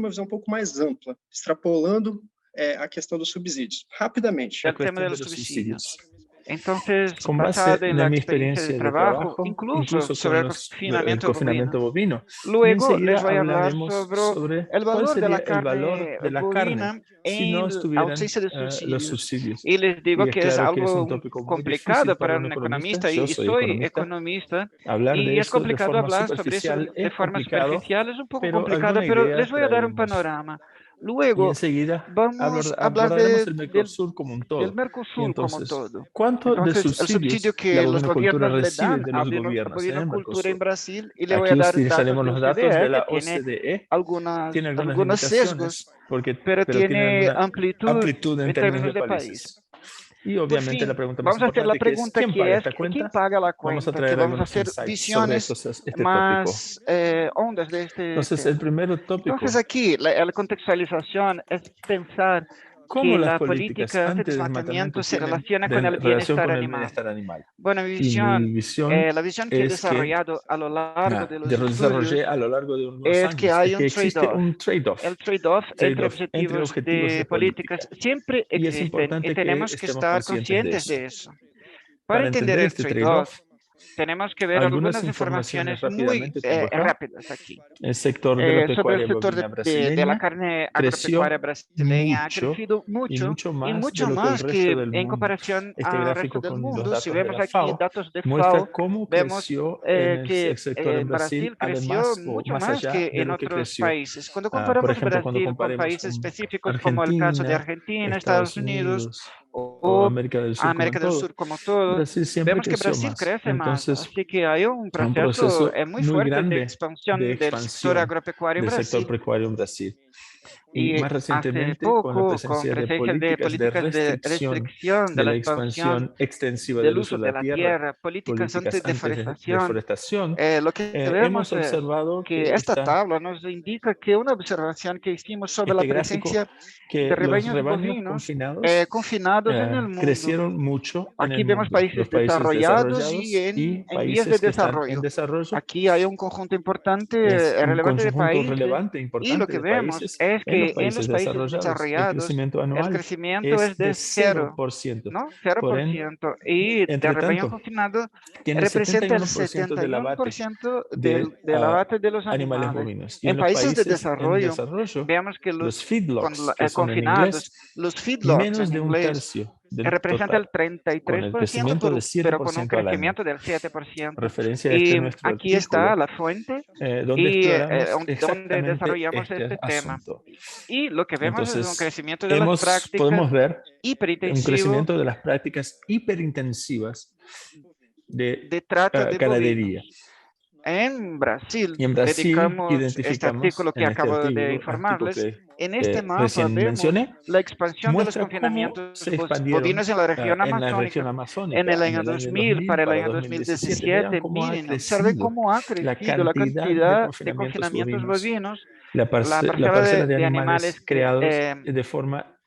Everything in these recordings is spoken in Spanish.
uma visão um pouco mais ampla, extrapolando a questão dos subsídios. Rapidamente. del tema de los subsidios. Entonces, Con basado base en en la mi experiencia de trabajo, incluso sobre el el confinamiento confinamiento bovino. Y luego enseguida les voy a hablar hablaremos sobre el cuál valor de sería la el valor de la bovina carne si no en estuvieran ausencia de los subsidios. subsidios. Y les digo Y que es claro que es algo un tópico muy complicado difícil para un un economista, Yo y soy soy economista, Hablar de y es eso de complicado forma hablar sobre eso superficial de es forma complicado, superficial, es un poco pero complicado, alguna pero idea les voy a dar un traeremos. panorama. Y Luego enseguida vamos a hablar abordaremos el del Mercosur como un del todo. Y Mercosur como entonces, todo. ¿cuánto de Entonces, el subsidio subsidios que la los bovinocultura gobiernos le recibe dan de a los gobiernos en el bovinocultura en Mercosur? Brasil, y le voy Aquí a dar datos utilizaremos de los datos de OCDE, que la tiene OCDE. Tiene algunas algunos sesgos, limitaciones, pero pero tiene tiene alguna amplitud amplitud en en términos términos de de países. país. Y Por obviamente la fin, pregunta más vamos a hacer la importante que es, pregunta ¿quién que paga es, esta ¿quién cuenta? paga la Vamos a cuenta? Que traer vamos a algunos hacer insights sobre visiones este tópico. más hondas de este Entonces, el tema. primer tópico, Entonces, aquí la contextualización es pensar ¿cómo que las la políticas política antidesmatamiento antidesmatamiento se tienen relaciona con el relación bienestar con el animal. bienestar animal? Bueno, mi Y mi visión, visión la visión que he es que desarrollado a lo largo de los desarrollé estudios a lo largo de unos es que años es hay que un existe trade-off. un trade-off El trade-off entre entre objetivos objetivos de de políticas política. siempre Y es existen, y importante que tenemos que estemos estar conscientes de conscientes eso. de eso. Para Para entender entender el este trade-off, trade-off, tenemos que ver algunas algunas informaciones informaciones muy rápidamente tengo acá. rápidas aquí. El sector de la Sobre el pecuaria sector bovina de la brasileña carne agropecuaria creció brasileña ha mucho crecido y mucho, y más de mucho lo que el más resto que del en mundo. comparación Este al resto gráfico del con los mundo. Si datos de vemos la aquí FAO datos de muestra FAO, cómo vemos creció en el que sector en Brasil, Brasil creció además o mucho más más allá que de en lo que otros creció. países. Cuando Por comparamos ejemplo, cuando Brasil con comparemos países con específicos como el caso de Argentina, Argentina, Estados Estados Unidos Unidos o o América del Sur como en América del todo, Sur como todo, Brasil siempre vemos que creció Brasil más. crece más. Entonces, Así que hay un un proceso proceso muy muy fuerte de grande de expansión del sector expansión agropecuario en del sector Brasil. pecuario en Brasil. Y Y más hace recientemente, con la poco, con presencia de presencia de políticas de restricción de de la la expansión expansión extensiva del del uso uso de de la la tierra, tierra, políticas políticas antes de antideforestación, deforestación, lo que hemos vemos es observado que que esta tabla nos indica que una observación que hicimos sobre la este gráfico, presencia que de los rebaños rebaños bovinos confinados confinados en el mundo. crecieron mucho en Aquí el vemos mundo, países los países desarrollados y desarrollados y en vías de países que están en desarrollo. desarrollo. Aquí hay un conjunto importante, Es un relevante de conjunto países, relevante, y lo importante que de vemos países es en los que en países los países desarrollados. El desarrollados crecimiento el anual crecimiento es es de de cero, 0%. ¿no? Cero Por por ende, ciento. Y de entre rebaño tanto, confinado tiene el representa el 71% setenta del y uno por abate ciento de del abate de los animales animales. bovinos. Y En en los países de países en desarrollo, desarrollo, veamos que los los feedlots, que son en confinados, inglés, los feedlots menos en de un inglés, tercio del representa el total, con el 33%, crecimiento de pero con un 7% al año. crecimiento del 7%. Referencia a Y este nuestro aquí está artículo, la fuente donde y exploramos donde exactamente desarrollamos este este tema. asunto. Y lo que vemos es un Entonces, crecimiento de las prácticas podemos ver un hiperintensivo crecimiento de las prácticas hiperintensivas de de trata de ganadería. bovinos. En Brasil, Y en Brasil dedicamos este identificamos artículo que en este acabo de artículo informarles. que En este mapa recién vemos mencioné, la expansión de los muestra cómo confinamientos se expandieron bovinos en la región en la región amazónica en el amazónica en año el año 2000 2000 para el para año 2017. Vean 2017. cómo ha Miren, observen crecido cómo ha la crecido la cantidad de cantidad de confinamientos confinamientos bovinos, bovinos, la la parcela parcela de de animales animales creados de forma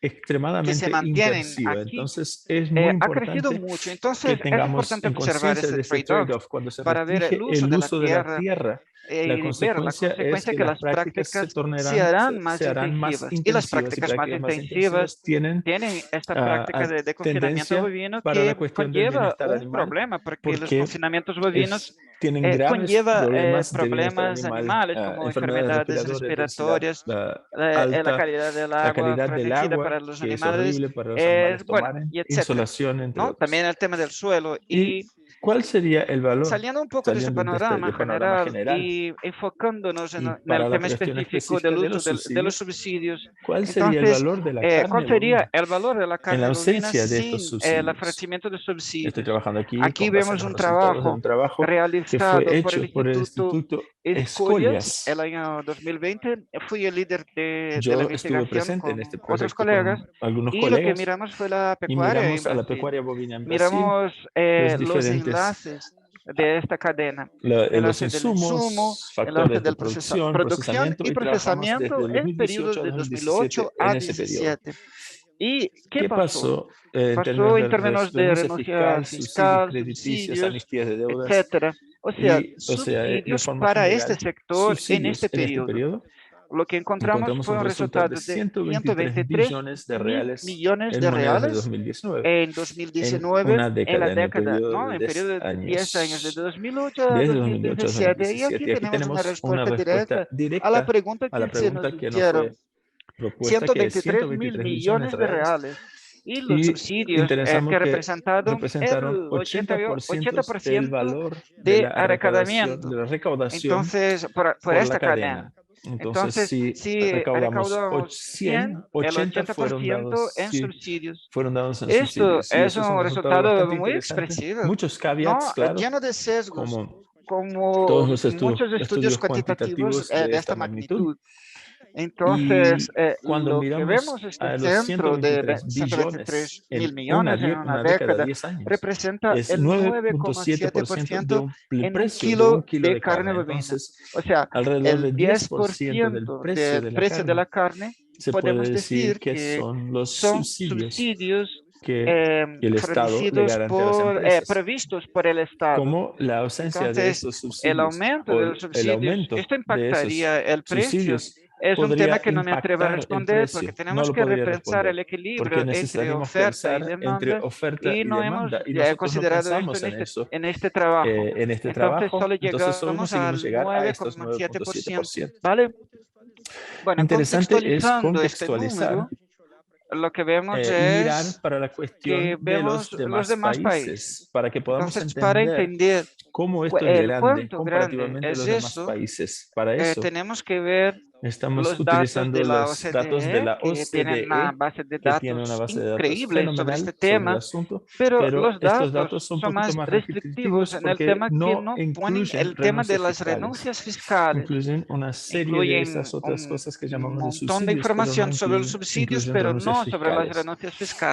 que se extremadamente mantienen intensiva. aquí Entonces, es muy ha crecido importante mucho. que Entonces, es tengamos importante en observar conciencia este de este trade-off trade-off. Cuando se para ver el restringe uso el de la uso de la tierra tierra, la y ver la consecuencia es consecuencia que que las las prácticas prácticas se harán más más intensivas. Y las intensivas, y prácticas más prácticas más intensivas intensivas tienen tienen esta práctica de confinamiento tendencia bovino para la que cuestión del conlleva bienestar un animal, problema, porque los porque confinamientos bovinos tienen graves conlleva problemas de bienestar problemas animal, animales como enfermedades enfermedades respiratorias, densidad respiratorias, la alta, calidad del la agua calidad del framígera para agua, los que es animales, horrible para los animales bueno, tomar, y etcétera, insolación, entre ¿no? También otros. el tema del suelo. ¿Y Y cuál sería el valor, saliendo un poco de ese saliendo de este panorama panorama general general, y enfocándonos y en el para la tema cuestión específico del específica de uso los de los subsidios? subsidios, ¿Cuál sería el entonces, valor de la ¿cuál carne sería bovina el valor de la en la carne bovina ausencia de estos sin el subsidios? ofrecimiento de Estoy subsidios? trabajando aquí Aquí con base en vemos los un resultados de trabajo un trabajo que realizado fue por el hecho por el Instituto Instituto Escollas el Escolias. año 2020. Fui el líder de la Yo estuve investigación presente en con este otros proyecto colegas, con algunos y lo que colegas miramos fue la y pecuaria en miramos a la Brasil. pecuaria bovina en Brasil, Miramos los los diferentes enlaces de esta cadena, los enlace del insumo, insumos, enlace factores de del producción, producción y y trabajamos desde procesamiento el en 2018 periodos a de 2017 2008 en a ese periodo. 2017. ¿Y qué ¿Qué pasó? pasó en términos Pasó en de términos de renuncia renuncia fiscal, subsidios fiscal, crediticios, subsidios, amnistías de deudas etcétera. O sea, y, o sea, de subsidios forma para este general, sector en subsidios este en este periodo. periodo? lo que encontramos fue un resultado de 123 billones de mil reales millones en de monedas de reales 2019, en en 2019, una en década, la en el década, periodo ¿no? de En periodo 10 de 10 años, de años, 2008 a desde 2008 a 2017. Y 2017. aquí Y aquí tenemos una tenemos una respuesta respuesta directa a la directa pregunta a la que se nos pregunta que nos hicieron. fue propuesta, que es 123 mil 123 billones millones de reales. reales. Y los Y subsidios interesamos que que representaron representaron el 80% del 80% valor de de la recaudación, arrecadamiento. de la recaudación Entonces, por por la esta cadena. cadena. Entonces, Entonces, si si recaudamos recaudamos 100, 100, el 80 fueron 80% dados, en sí, subsidios. fueron dados en Esto subsidios. Y es eso es un un resultado resultado bastante muy interesante. expresivo, Muchos caveats, ¿no? claro, Lleno de sesgos, como como todos los muchos estudios estudios cuantitativos cuantitativos de de esta esta magnitud. magnitud. Entonces, Y cuando lo que vemos miramos este a los centro de 123 123 billones mil en millones en una una década, década 10 años, representa es el 9,7% 9,7% del en un precio de kilo un kilo de de carne carne. bovina. Entonces, O sea, alrededor el del 10% del 10% precio del de la precio de carne la carne, se puede podemos decir decir que que son los son subsidios subsidios que el Estado le fornecidos garante a las empresas. previstos por el Estado. Como la ausencia de Entonces, estos el subsidios aumento o de los el subsidios, aumento esto de esos impactaría el precio. subsidios Es un tema podría que no me atrevo a impactar el responder porque precio. No tenemos lo que podría repensar responder el equilibrio porque entre necesitaríamos oferta y pensar entre demanda oferta y y no hemos demanda y nosotros no considerado esto pensamos en este trabajo. en este Entonces, trabajo, solo entonces solo llegamos conseguimos al llegar a estos 9,7%. 9,7%. ¿Vale? Bueno, Interesante es contextualizando este contextualizar número, lo que vemos y mirar es para la que cuestión de vemos los los demás demás países. países, para que podamos Entonces, para entender entender cómo esto es grande cuánto grande comparativamente a es los demás eso, países. Para eso tenemos que ver estamos los datos de utilizando la los datos de OCDE, la que tienen una OCDE, base de que tiene una datos base de datos increíble sobre este fenomenal sobre el tema, asunto, pero pero los estos datos datos son un son poquito más más restrictivos restrictivos en el porque tema que no no ponen incluyen el tema de renuncias las fiscales. renuncias fiscales. Incluyen una serie de Incluyen esas otras un cosas que llamamos de montón de subsidios, pero no información sobre los subsidios, incluyen pero renuncias no sobre las fiscales. renuncias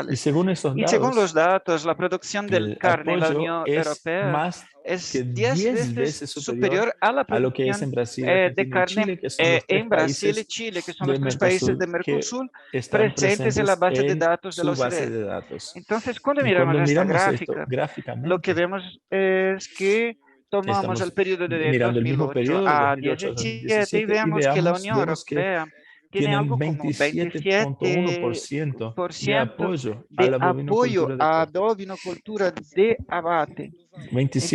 Y fiscales. según esos Y según los datos, datos, la producción del el carne en la apoyo Unión es Europea más es que 10 10 veces veces superior superior a la a lo que es producción en Brasil, de Argentina y carne Chile, que son los tres en Brasil y países Chile, que son los del tres países de Mercosur que Mercosur están presentes en la presentes base de en datos de la su base OCDE. de datos. Entonces, cuando Y miramos cuando esta miramos esto gráfica, lo que gráficamente, vemos es que tomamos el estamos periodo de mirando el mismo 2008 periodo de a 2008 a 17 y 2017 y vemos que la Unión vemos que Europea tiene tienen algo como 27,1% de 27% apoyo a de la apoyo bovinocultura de a corte. bovinocultura de abate. Entonces,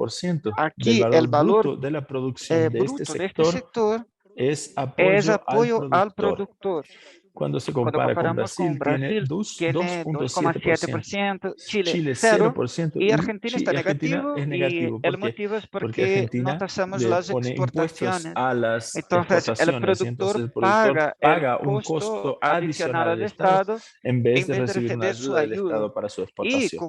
27,1% del aquí el valor valor bruto de la producción de este bruto de este sector sector es es apoyo al apoyo al productor. productor. Cuando se Cuando compara con comparamos con Brasil, tiene Brasil, tiene 2,7%, 2,7%, Chile Chile 0 0% y Argentina está y Argentina negativo es y negativo. el ¿Por qué? motivo es Porque porque no Argentina tasamos le las pone impuestos exportaciones. a las Entonces, el exportaciones y entonces productor el productor paga el paga un costo costo adicional adicional al al Estado Estado en vez en de vez de recibir una recibir su ayuda del ayuda. Estado para su Y exportación.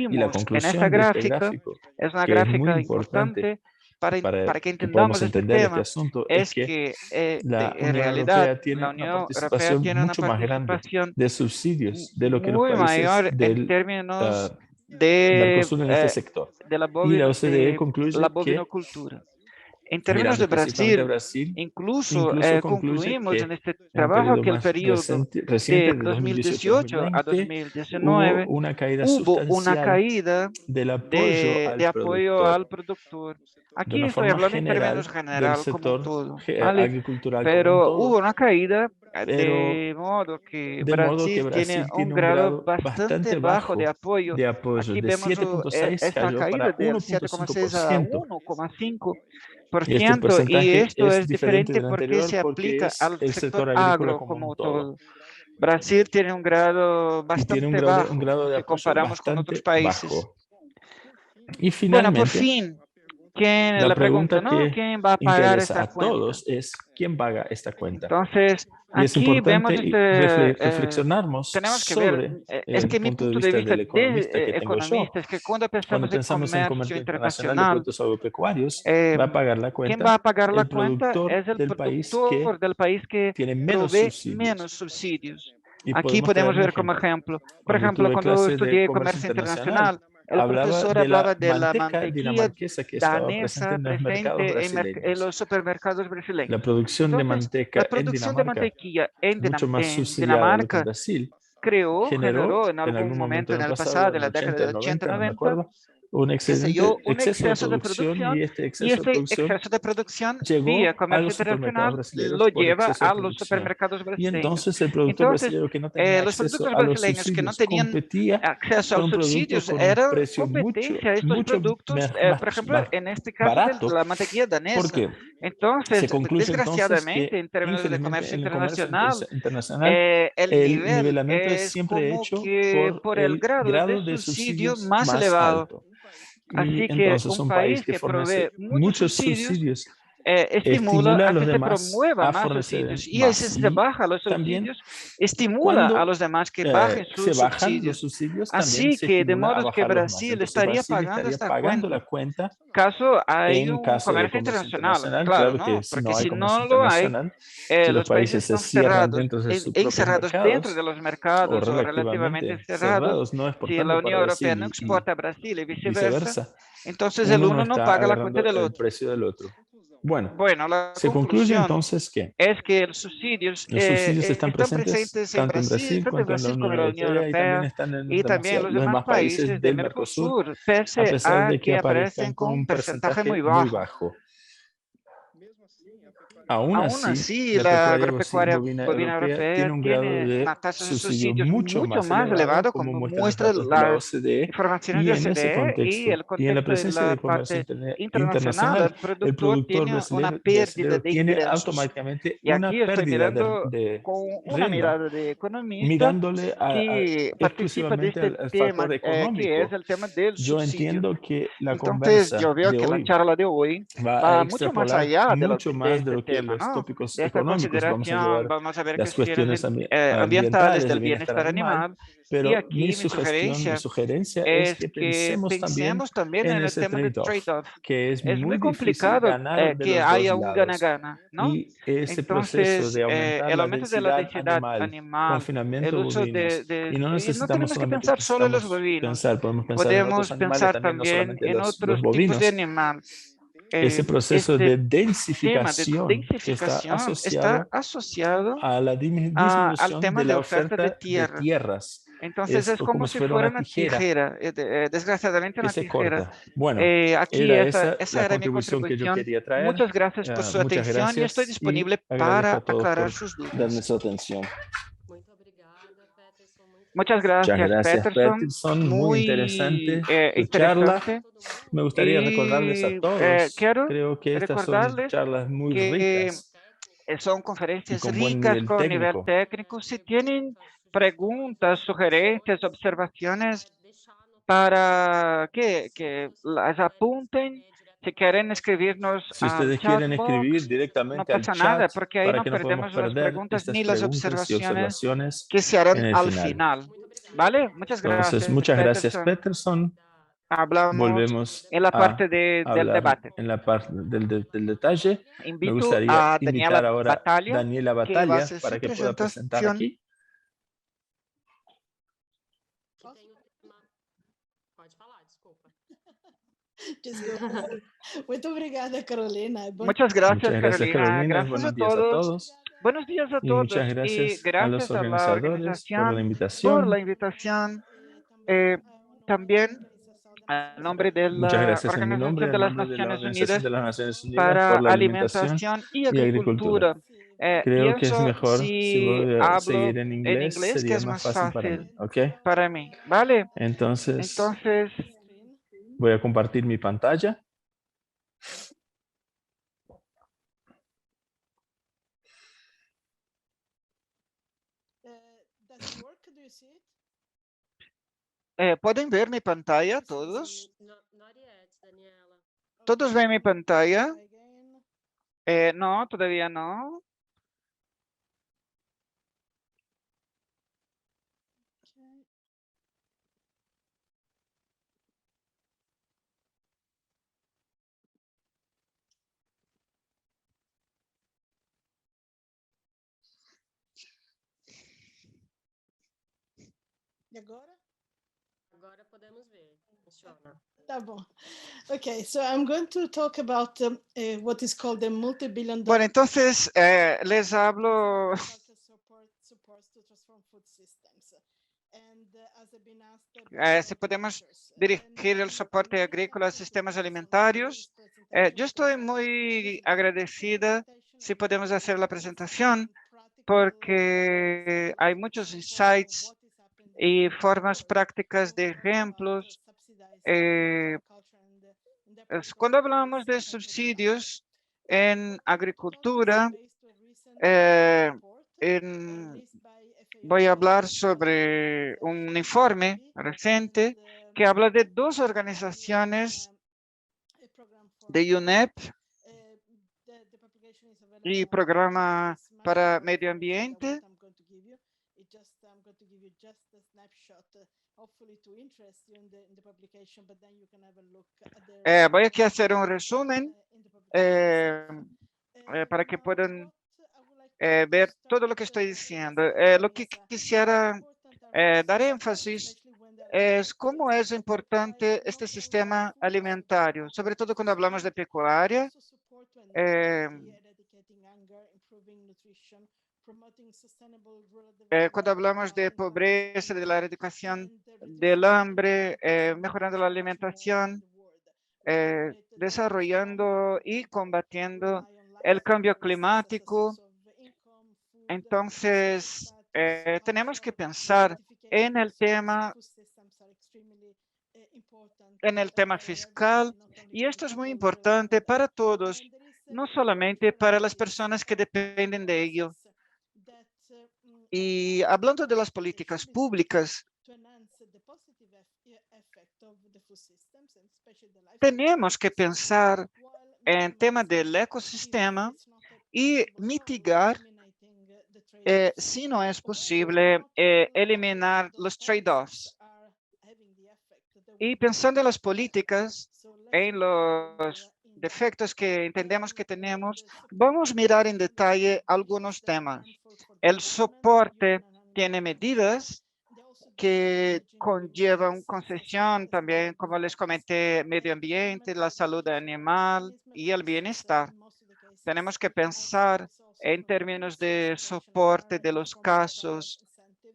Y la concluimos en esta conclusión de este gráfica, gráfico, es una que es muy gráfica importante importante para que que podamos entendamos este entender este tema, asunto, es es que que la en Unión realidad Europea tiene la una Unión Europea participación tiene una mucho más grande participación de subsidios de lo que los muy países mayor en del términos ah, de, Mercosur en este sector. de Y la OCDE de la concluye que, bovinocultura. En términos mirando de específicamente a Brasil, Brasil, incluso incluso concluye concluimos en que este en un trabajo periodo que el más periodo reciente, de de 2018 a 2018-2020, hubo 2019 una caída hubo una sustancial caída del apoyo al de apoyo productor, al productor. de Aquí una estoy forma hablando en términos general del general como un sector todo, ¿vale? agricultural como un Pero hubo todo, una caída pero de modo que de modo que Brasil tiene Brasil un tiene un grado grado bastante bastante bajo de bajo apoyo. de apoyo, Aquí de vemos 7,6 esta cayó caída para del 7,6 a 1,5%. por Y este ciento y porcentaje esto es es diferente diferente del porque anterior se porque aplica es al el sector sector agrícola agro como un como todo. todo. Brasil tiene un grado Y tiene bastante un bajo grado de si apoyo comparamos con otros bastante países. bajo. Y Bueno, por finalmente, fin, ¿quién la la pregunta, pregunta ¿no? que ¿Quién va a pagar interesa esta a cuenta? todos es ¿quién paga esta cuenta? Entonces, Y es aquí vemos importante reflexionarmos tenemos que ver, sobre es el que mi punto de punto de vista vista del de economista que tengo yo. economista es que cuando Cuando pensamos en pensamos en comercio comercio internacional de internacional, productos agropecuarios, eh, va a pagar la ¿quién va cuenta a pagar la el cuenta? productor Es el del país productor que del país que tiene menos provee subsidios. menos subsidios. Y Aquí podemos podemos traer un ver como ejemplo. ejemplo, por Cuando ejemplo, tuve cuando clase de estudié comercio comercio internacional, internacional, el hablaba profesor de la hablaba de la manteca mantequilla dinamarquesa que estaba presente danesa en los mercados presente en brasileños. los supermercados La brasileños. producción de Entonces, la manteca en producción de Dinamarca, mantequilla mucho más En subsidiada de lo que en Dinamarca Brasil, generó generó en en algún algún momento momento en en el el pasado, pasado, en en el la década 80, de el 80, 90, no me 90, acuerdo, un qué sé excedente, yo, un exceso de exceso de producción producción y este y exceso de este producción exceso de producción llegó vía a comercio los supermercados internacional brasileños lo por lleva exceso de a los producción. supermercados Y brasileños. entonces el productor Entonces, brasileño que no tenía los acceso productos a los brasileños que no subsidios tenían competía acceso a con los un producto subsidios con un era precio competencia a estos mucho productos, por más, ejemplo, más en este caso de barato. la mantequilla ¿Por danesa. qué? Entonces, Se concluye entonces desgraciadamente, que, en términos de infelizmente, comercio en el comercio internacional, internacional, el el nivel nivelamiento es es siempre como hecho que por por el el grado de grado de subsidio subsidios más más elevado. alto. Y Así que entonces un un país país que que fornece provee muchos muchos subsidios subsidios estimula estimula a a los que se demás promueva a más fornecer subsidios y si más. se Y baja los también subsidios, estimula a cuando los demás que bajen se sus bajan los subsidios. subsidios, también Así se que de estimula a modo que bajarlos más. Brasil Entonces estaría Brasil pagando estaría esta pagando la cuenta cuenta caso hay en un caso de comercio comercio internacional. internacional. Claro, Claro que ¿no? si Porque no hay si comercio no lo hay, internacional, si los los países países se están cierran cerrados, dentro de sus propios encerrados dentro de mercados los o mercados o relativamente relativamente cerrados, cerrados, no si la exportando para Unión Europea no Brasil y exporta a Brasil y viceversa, viceversa, entonces el uno no uno no está paga la cuenta agarrando del el otro. precio del otro. Bueno, Bueno, la se concluye conclusión entonces que es que los subsidios los subsidios están están presentes presentes en tanto en Brasil, Brasil tanto en cuanto en la Brasil Unión como en la Unión Europea y también Europea están en y también en los los demás demás países países de del Mercosur, Mercosur, a pese pesar a de que que aparecen aparezcan con con un un porcentaje muy porcentaje muy bajo. bajo. Aún Aún así, así, la la pecuaria agropecuaria bovina bovina europea europea tiene un grado tiene de una tasa de subsidio subsidios mucho mucho más más elevado, elevado, como como muestran los muestran datos de la las OCDE, informaciones y de en ese OCDE y contexto, el y en la contexto de presencia la de comercio parte internacional. internacional, El el productor productor tiene una pérdida brasileño de tiene ingresos. automáticamente Y aquí una estoy pérdida mirando de con una renta, mirada de economista mirándole que participa de exclusivamente este al tema, factor que es económico. el tema del Yo subsidio. entiendo que la Entonces, yo conversa veo de que la hoy charla de hoy va a va mucho más extrapolar allá mucho de más de este lo que tema, los ¿no? tópicos De esta económicos. Vamos a consideración, llevar vamos a ver las cuestiones cuestiones ambientales ambientales, de del bienestar bienestar animal, animal. Y pero mi aquí mi sugestión, mi sugerencia sugerencia es es que que pensemos también pensemos también en en el ese tema de trade-off, trade-off. que es Es muy muy difícil complicado ganar de que los dos haya un lados. gana-gana, ¿no? Y ese proceso Entonces, de aumentar el la aumento de la densidad densidad animal, animal, el confinamiento uso bovinos, y no y no necesitamos tenemos que solamente pensar solo en los necesitamos bovinos, pensar, podemos pensar en otros podemos animales pensar también, no también solamente en los otros tipos de bovinos. animal. Ese proceso de Este tema de densificación está densificación está asociado asociado a la al disminución tema de de la oferta de oferta de tierra. tierras. Entonces Es es como como si si fuera fuera una una tijera tijera, desgraciadamente que una se tijera. corta. Bueno, Aquí era esa esa la era mi contribución que yo contribución. quería traer. Muchas gracias por su Muchas atención y estoy gracias y disponible agradezco para a todos aclarar por sus darme dudas. su atención. Muchas Muchas gracias, gracias, Peterson. Peterson. Muy Muy interesante tu charla. interesante. Me gustaría recordarles a Y todos, quiero creo que estas son recordarles charlas muy que ricas son y conferencias con buen ricas nivel con nivel técnico. técnico. Si tienen preguntas, sugerencias, observaciones, para que las apunten. Si quieren escribirnos Si al ustedes chat quieren escribir box, no directamente al pasa chat nada, porque ahí para no que no podamos perdemos las perder preguntas estas ni las preguntas y observaciones observaciones que se harán en el al final. final. ¿Vale? Muchas Entonces, gracias, muchas gracias, Peterson. Peterson. Hablamos Volvemos en la parte a del hablar debate. en la parte del detalle. Me Invito gustaría a invitar Daniela ahora a Battaglia, Daniela que va a Battaglia hacer su para que pueda presentar presentación. aquí. Muito obrigada, Carolina. Muchas gracias, Muchas gracias, Carolina. Carolina. Gracias a Buenos días a todos. todos. Buenos días a Y muchas todos y gracias a los gracias a la organizadores por la organización por la invitación. invitación. También a nombre de Muchas la gracias en mi Organización nombre, de en las nombre de la Naciones Organización Unidas de las Naciones Unidas para por la alimentación Alimentación y y agricultura. Agricultura. Creo que es Pienso mejor si si voy a hablo seguir en en inglés, inglés, que sería es más más fácil para fácil mí, ¿ok? para mí, ¿vale? Entonces, Entonces, voy a compartir mi pantalla. ¿pueden ver mi pantalla todos? ¿Todos ven mi pantalla? No, todavía no. E agora? Agora podemos ver. Funciona. Tá bom. Okay, so I'm going to talk about what is called the multi-billion Bueno, dollar entonces les hablo. supports to transform food systems. Si podemos dirigir el soporte agrícola a sistemas alimentarios. Yo estoy muy agradecida si podemos hacer la presentación porque hay muchos insights y formas prácticas de ejemplos. Cuando hablamos de subsidios en agricultura, voy a hablar sobre un informe reciente que habla de dos organizaciones de UNEP y Programa para Medio Ambiente. Voy aquí a hacer un resumen para que puedan ver todo lo que estoy diciendo. Lo que quisiera dar énfasis es cómo es importante este sistema alimentario, sobre todo cuando hablamos de pecuaria. Cuando hablamos de pobreza, de la erradicación del hambre, mejorando la alimentación, desarrollando y combatiendo el cambio climático. Entonces, tenemos que pensar en el tema fiscal, y esto es muy importante para todos, no solamente para las personas que dependen de ello. Y hablando de las políticas públicas, tenemos que pensar en tema del ecosistema y mitigar, si no es posible, eliminar los trade-offs. Y pensando en las políticas, en los defectos que entendemos que tenemos, vamos a mirar en detalle algunos temas. El soporte tiene medidas que conllevan concesión también, como les comenté, medio ambiente, la salud animal y el bienestar. Tenemos que pensar en términos de soporte de los casos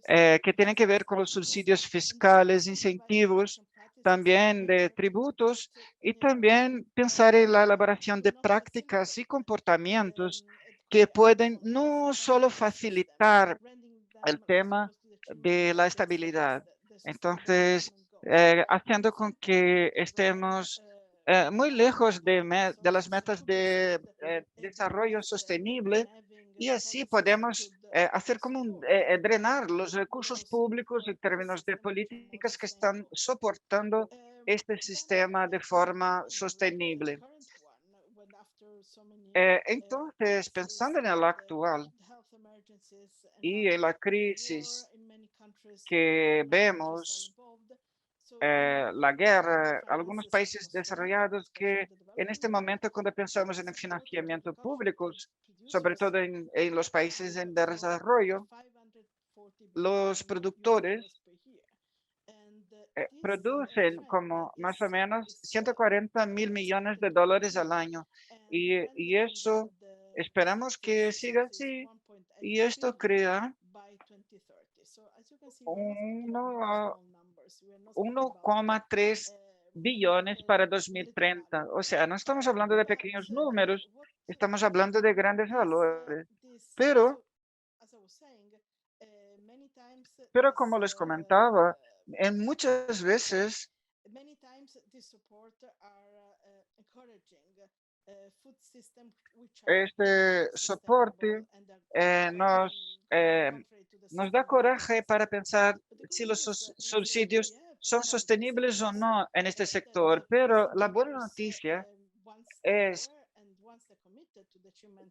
que tienen que ver con los subsidios fiscales, incentivos, también de tributos, y también pensar en la elaboración de prácticas y comportamientos que pueden no solo facilitar el tema de la estabilidad. Entonces, haciendo con que estemos muy lejos de las metas de desarrollo sostenible, y así podemos hacer como drenar los recursos públicos en términos de políticas que están soportando este sistema de forma sostenible. Entonces, pensando en el actual y en la crisis que vemos, la guerra, algunos países desarrollados que en este momento, cuando pensamos en el financiamiento público, sobre todo en los países en desarrollo, los productores producen como más o menos 140.000 millones de dólares al año. Y eso esperamos que siga así. Y esto crea 1,3 billones para 2030. O sea, no estamos hablando de pequeños números, estamos hablando de grandes valores. Pero como les comentaba, en muchas veces este soporte nos da coraje para pensar si los subsidios son sostenibles o no en este sector. Pero la buena noticia es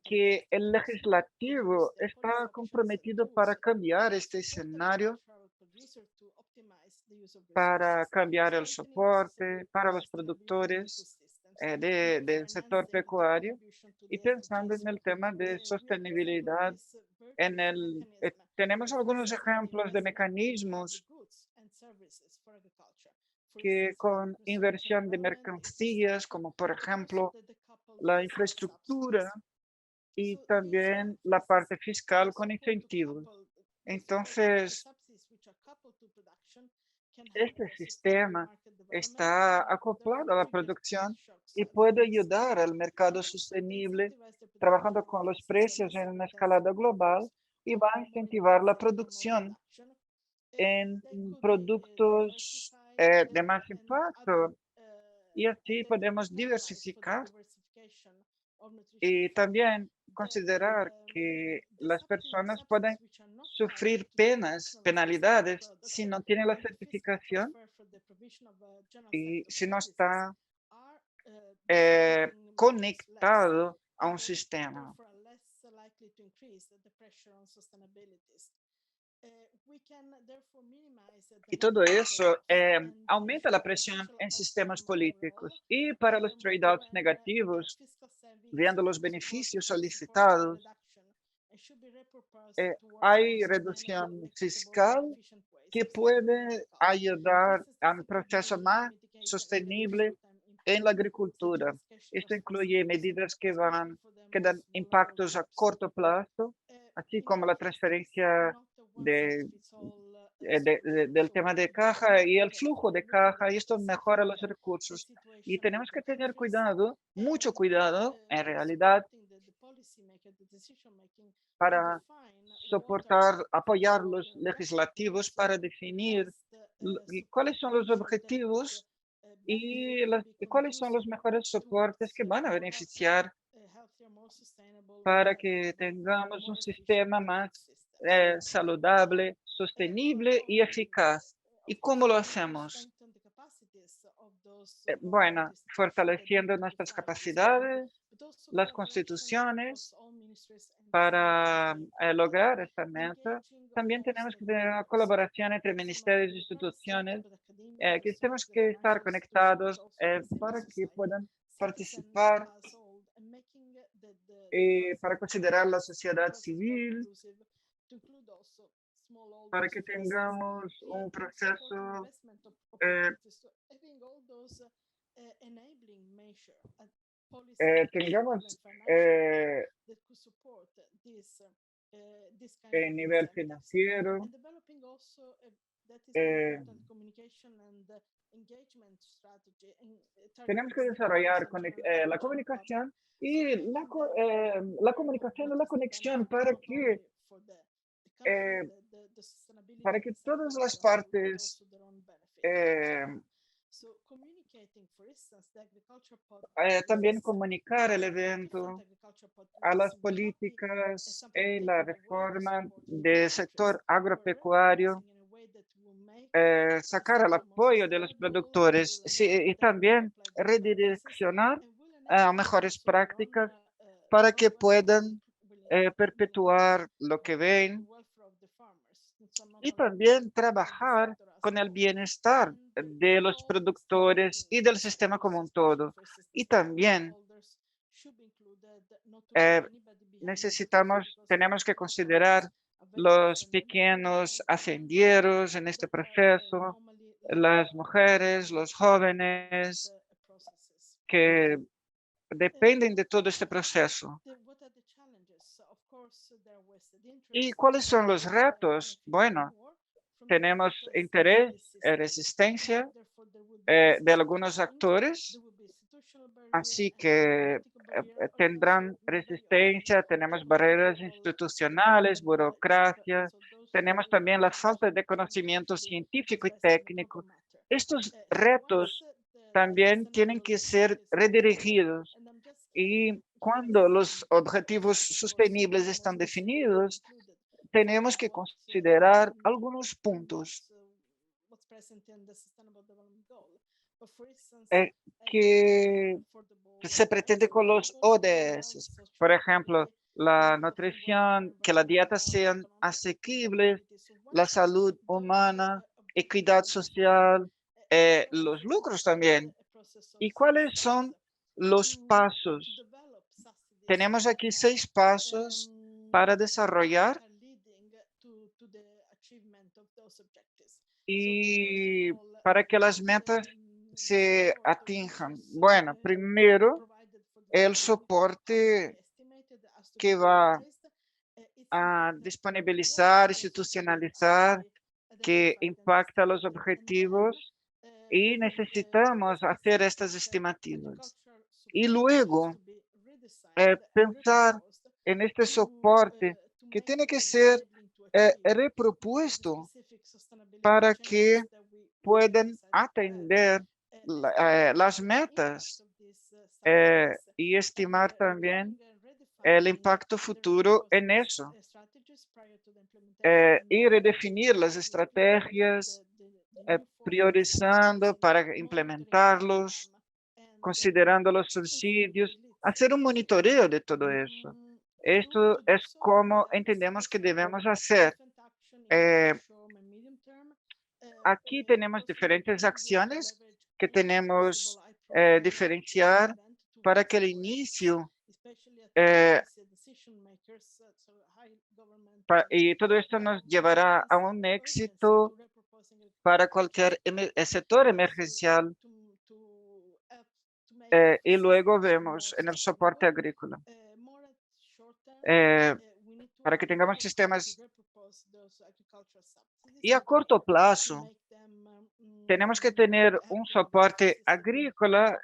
que el legislativo está comprometido para cambiar este escenario, para cambiar el soporte para los productores del sector pecuario, y pensando en el tema de sostenibilidad. Tenemos algunos ejemplos de mecanismos que con inversión de mercancías, como por ejemplo la infraestructura y también la parte fiscal con incentivos. Entonces, Este sistema está acoplado a la producción y puede ayudar al mercado sostenible, trabajando con los precios en una escalada global, y va a incentivar la producción en productos de más impacto. Y así podemos diversificar y también considerar que las personas pueden sufrir penalidades si no tienen la certificación y si no está conectado a un sistema. Y todo eso aumenta la presión en sistemas políticos. Y para los trade-offs negativos, viendo los beneficios solicitados, hay reducción fiscal que puede ayudar a un proceso más sostenible en la agricultura. Esto incluye medidas que dan impactos a corto plazo, así como la transferencia del tema de caja y el flujo de caja, y esto mejora los recursos. Y tenemos que tener cuidado, mucho cuidado, en realidad, para apoyar los legislativos para definir cuáles son los objetivos y cuáles son los mejores soportes que van a beneficiar para que tengamos un sistema más saludable, sostenible y eficaz. ¿Y cómo lo hacemos? Bueno, fortaleciendo nuestras capacidades, las constituciones para lograr esta meta. También tenemos que tener una colaboración entre ministerios e instituciones, que tenemos que estar conectados para que puedan participar, para considerar la sociedad civil, para que tengamos un proceso tengamos en nivel financiero, tenemos que desarrollar la comunicación y la comunicación y la conexión para que todas las partes también comunicar el evento a las políticas y la reforma del sector agropecuario, sacar el apoyo de los productores y también redireccionar a mejores prácticas para que puedan perpetuar lo que ven y también trabajar con el bienestar de los productores y del sistema como un todo. Y también tenemos que considerar los pequeños hacendieros en este proceso, las mujeres, los jóvenes que dependen de todo este proceso. ¿Y cuáles son los retos? Bueno, tenemos interés y resistencia de algunos actores, así que tendrán resistencia, tenemos barreras institucionales, burocracia, tenemos también la falta de conocimiento científico y técnico. Estos retos también tienen que ser redirigidos y cuando los objetivos sostenibles están definidos, tenemos que considerar algunos puntos que se pretende con los ODS. Por ejemplo, la nutrición, que la dieta sean asequibles, la salud humana, equidad social, los lucros también. ¿Y cuáles son los pasos? Tenemos aquí 6 pasos para desarrollar y para que las metas se atinjan. Bueno, primero, el soporte que va a disponibilizar, institucionalizar que impacta los objetivos y necesitamos hacer estas estimativas. Y luego, pensar en este soporte que tiene que ser repropuesto para que puedan atender las metas y estimar también el impacto futuro en eso y redefinir las estrategias, priorizando para implementarlos, considerando los subsidios, hacer un monitoreo de todo eso. Esto es como entendemos que debemos hacer. Aquí tenemos diferentes acciones que tenemos diferenciar para que el inicio y todo esto nos llevará a un éxito para cualquier sector emergencial y luego vemos en el soporte agrícola para que tengamos sistemas y a corto plazo tenemos que tener un soporte agrícola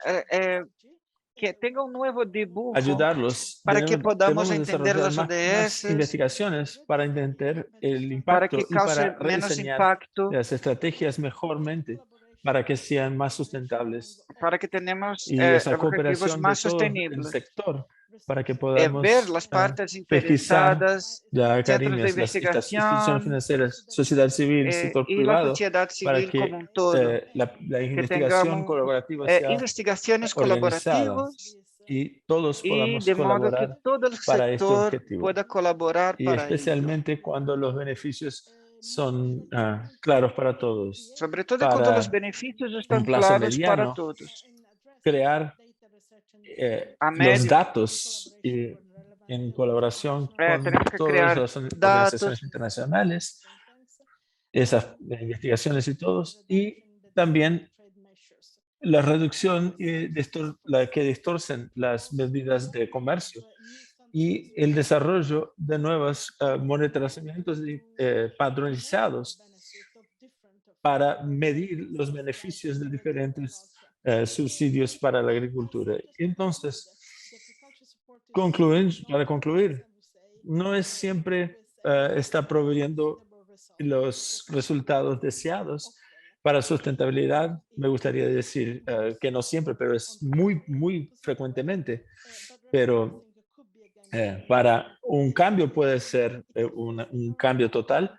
que tenga un nuevo dibujo Ayudarlos. para que podamos Debemos entender desarrollar los más ODS, investigaciones para entender el para impacto que y cause para menos rediseñar impacto, las estrategias mejormente para que sean más sustentables. para que tenemos Y esa objetivos cooperación de más todo el sostenibles. sector para que Ver podamos las partes pesquisar, interesadas, ya centros de academias, las instituciones investigación financieras, sociedad civil, sector y la privado, sociedad para civil como que un todo, la que investigación tengamos colaborativa sea investigaciones organizada colaborativas y todos y podamos de modo que colaborar todo el para este sector objetivo. pueda colaborar Y para ello. especialmente cuando los beneficios son claros para todos. Sobre todo cuando los Para beneficios un están plazo claros para mediano, todos. crear A los medio, datos en colaboración con tenemos que todas crear las organizaciones datos internacionales, esas investigaciones y todos, y también la reducción la que distorcen las medidas de comercio y el desarrollo de nuevos monitorizamientos padronizados para medir los beneficios de diferentes subsidios para la agricultura. Entonces, para concluir, no es siempre está proveyendo los resultados deseados para sustentabilidad. Me gustaría decir que no siempre, pero es muy frecuentemente. Pero para un cambio puede ser un cambio total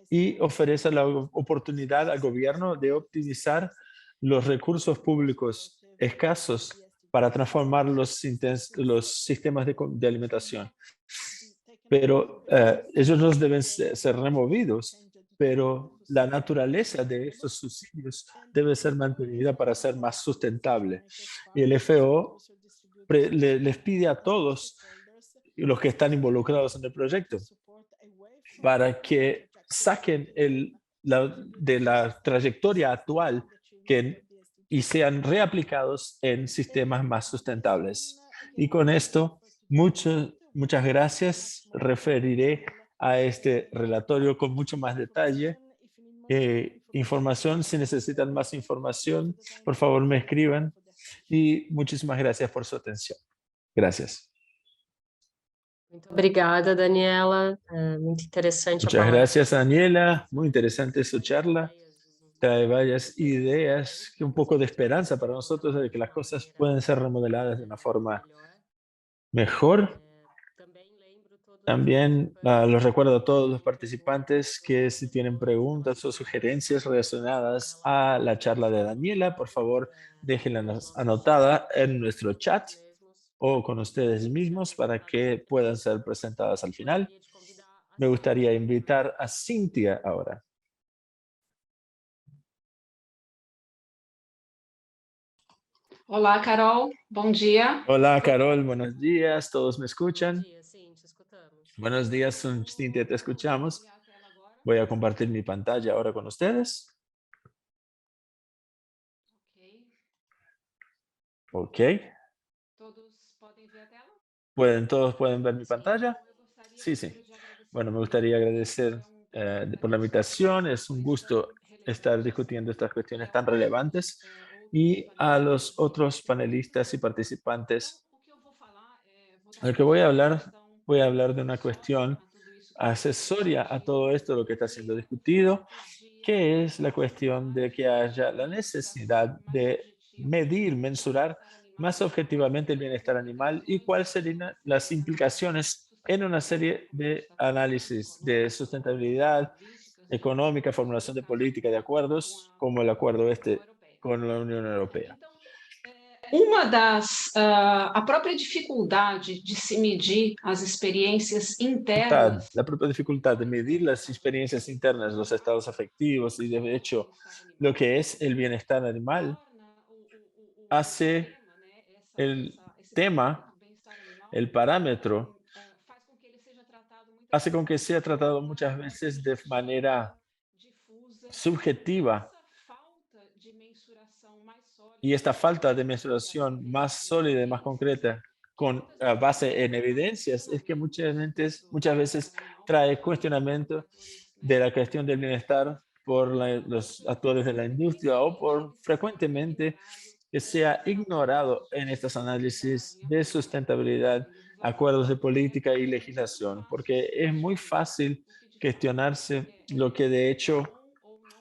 y ofrece la oportunidad al gobierno de optimizar los recursos públicos escasos para transformar los sistemas de alimentación. Pero ellos no deben ser removidos, pero la naturaleza de estos subsidios debe ser mantenida para ser más sustentable. Y el FAO les pide a todos los que están involucrados en el proyecto para que saquen de la trayectoria actual y sean reaplicados en sistemas más sustentables. Y con esto, muchas gracias. Referiré a este relatorio con mucho más detalle. Información, si necesitan más información, por favor me escriban. Y muchísimas gracias por su atención. Gracias. Muito obrigada, Daniela. Muito interessante a Muchas palestra. gracias, Daniela. Muy interesante su charla. Trae varias ideas, que un poco de esperanza para nosotros de que las cosas pueden ser remodeladas de una forma mejor. También los recuerdo a todos los participantes que si tienen preguntas o sugerencias relacionadas a la charla de Daniela, por favor, déjenlas anotada en nuestro chat o con ustedes mismos para que puedan ser presentadas al final. Me gustaría invitar a Cintia ahora. Olá, Carol. Bom dia. Hola, Carol. Buenos días. ¿Todos me escuchan? Sim, te escutamos. Buenos días, Cintia. Te escuchamos. Voy a compartir mi pantalla ahora con ustedes. Ok. ¿Todos pueden ver mi pantalla? Sí, sí. Bueno, me gustaría agradecer por la invitación. Es un gusto estar discutiendo estas cuestiones tan relevantes, y a los otros panelistas y participantes. Lo que voy a hablar de una cuestión accesoria a todo esto, lo que está siendo discutido, que es la cuestión de que haya la necesidad de medir, mensurar más objetivamente el bienestar animal y cuáles serían las implicaciones en una serie de análisis de sustentabilidad económica, formulación de política, de acuerdos, como el acuerdo con la Unión Europea. A própria dificuldade de se medir as experiências internas. La propia dificultad de medir las experiencias internas, los estados afectivos y, de hecho, lo que es el bienestar animal, hace el tema, el parámetro, hace con que sea tratado muchas veces de manera subjetiva. Y esta falta de mensuración más sólida y más concreta, con base en evidencias, es que muchas veces trae cuestionamiento de la cuestión del bienestar por los actores de la industria, o por frecuentemente que sea ignorado en estos análisis de sustentabilidad, acuerdos de política y legislación, porque es muy fácil cuestionarse lo que de hecho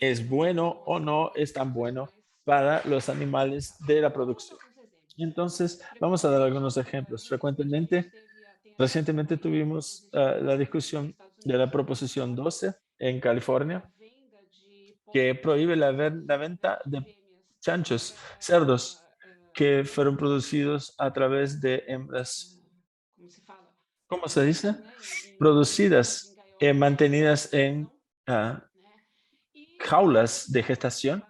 es bueno o no es tan bueno para los animales de la producción. Entonces, vamos a dar algunos ejemplos. Recientemente tuvimos la discusión de la proposición 12 en California, que prohíbe la venta de chanchos, cerdos, que fueron producidos a través de hembras, ¿cómo se dice? Producidas, mantenidas en jaulas de gestación.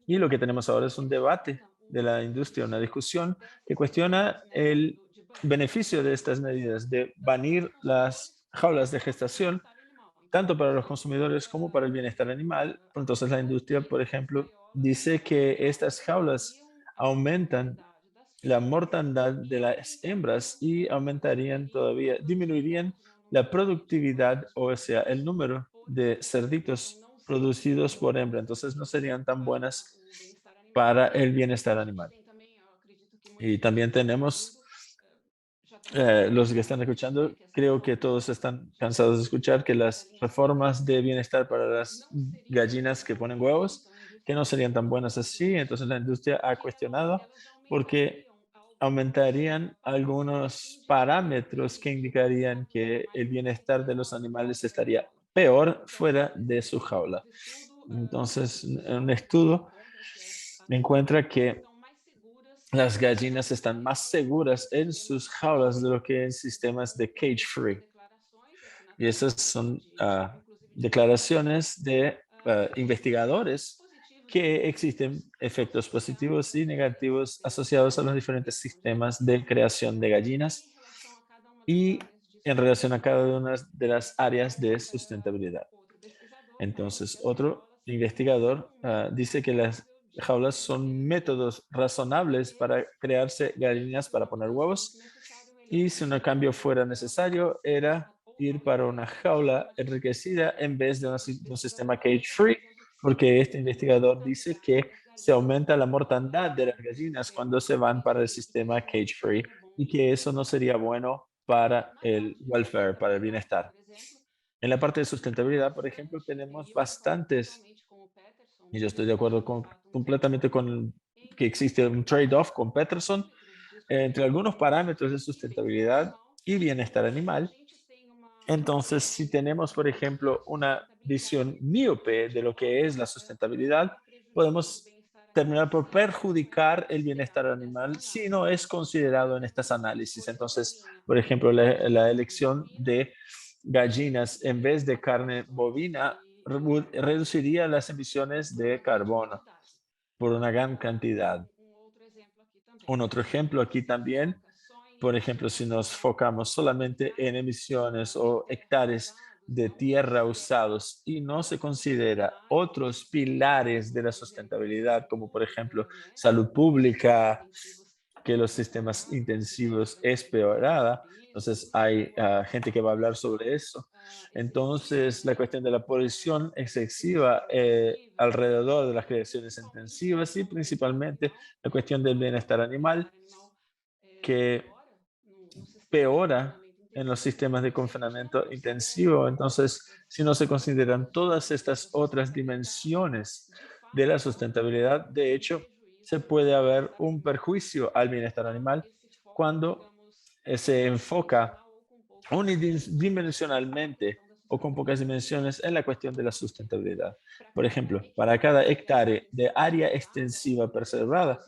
Y lo que tenemos ahora es un debate de la industria, una discusión que cuestiona el beneficio de estas medidas de banir las jaulas de gestación, tanto para los consumidores como para el bienestar animal. Entonces la industria, por ejemplo, dice que estas jaulas aumentan la mortandad de las hembras y disminuirían la productividad, o sea, el número de cerditos producidos por hembra. Entonces no serían tan buenas para el bienestar animal. Y también tenemos, los que están escuchando, creo que todos están cansados de escuchar que las reformas de bienestar para las gallinas que ponen huevos, que no serían tan buenas así. Entonces la industria ha cuestionado porque aumentarían algunos parámetros que indicarían que el bienestar de los animales estaría peor fuera de su jaula. Entonces, un estudio encuentra que las gallinas están más seguras en sus jaulas de lo que en sistemas de cage free. Y esas son declaraciones de investigadores, que existen efectos positivos y negativos asociados a los diferentes sistemas de creación de gallinas y en relación a cada una de las áreas de sustentabilidad. Entonces, otro investigador dice que las jaulas son métodos razonables para crearse gallinas para poner huevos, y si un cambio fuera necesario, era ir para una jaula enriquecida en vez de un sistema cage free, porque este investigador dice que se aumenta la mortandad de las gallinas cuando se van para el sistema cage free, y que eso no sería bueno para el welfare, para el bienestar. En la parte de sustentabilidad, por ejemplo, tenemos bastantes, y yo estoy de acuerdo completamente con que existe un trade-off con Peterson entre algunos parámetros de sustentabilidad y bienestar animal. Entonces, si tenemos, por ejemplo, una visión míope de lo que es la sustentabilidad, podemos terminar por perjudicar el bienestar animal si no es considerado en estos análisis. Entonces, por ejemplo, la elección de gallinas en vez de carne bovina reduciría las emisiones de carbono por una gran cantidad. Un otro ejemplo aquí también, por ejemplo, si nos enfocamos solamente en emisiones o hectáreas de tierra usados y no se considera otros pilares de la sustentabilidad, como por ejemplo salud pública, que los sistemas intensivos es peorada. Entonces hay gente que va a hablar sobre eso. Entonces la cuestión de la polución excesiva alrededor de las creaciones intensivas y principalmente la cuestión del bienestar animal que peora en los sistemas de confinamiento intensivo. Entonces, si no se consideran todas estas otras dimensiones de la sustentabilidad, de hecho, se puede haber un perjuicio al bienestar animal cuando se enfoca unidimensionalmente o con pocas dimensiones en la cuestión de la sustentabilidad. Por ejemplo, para cada hectárea de área extensiva preservada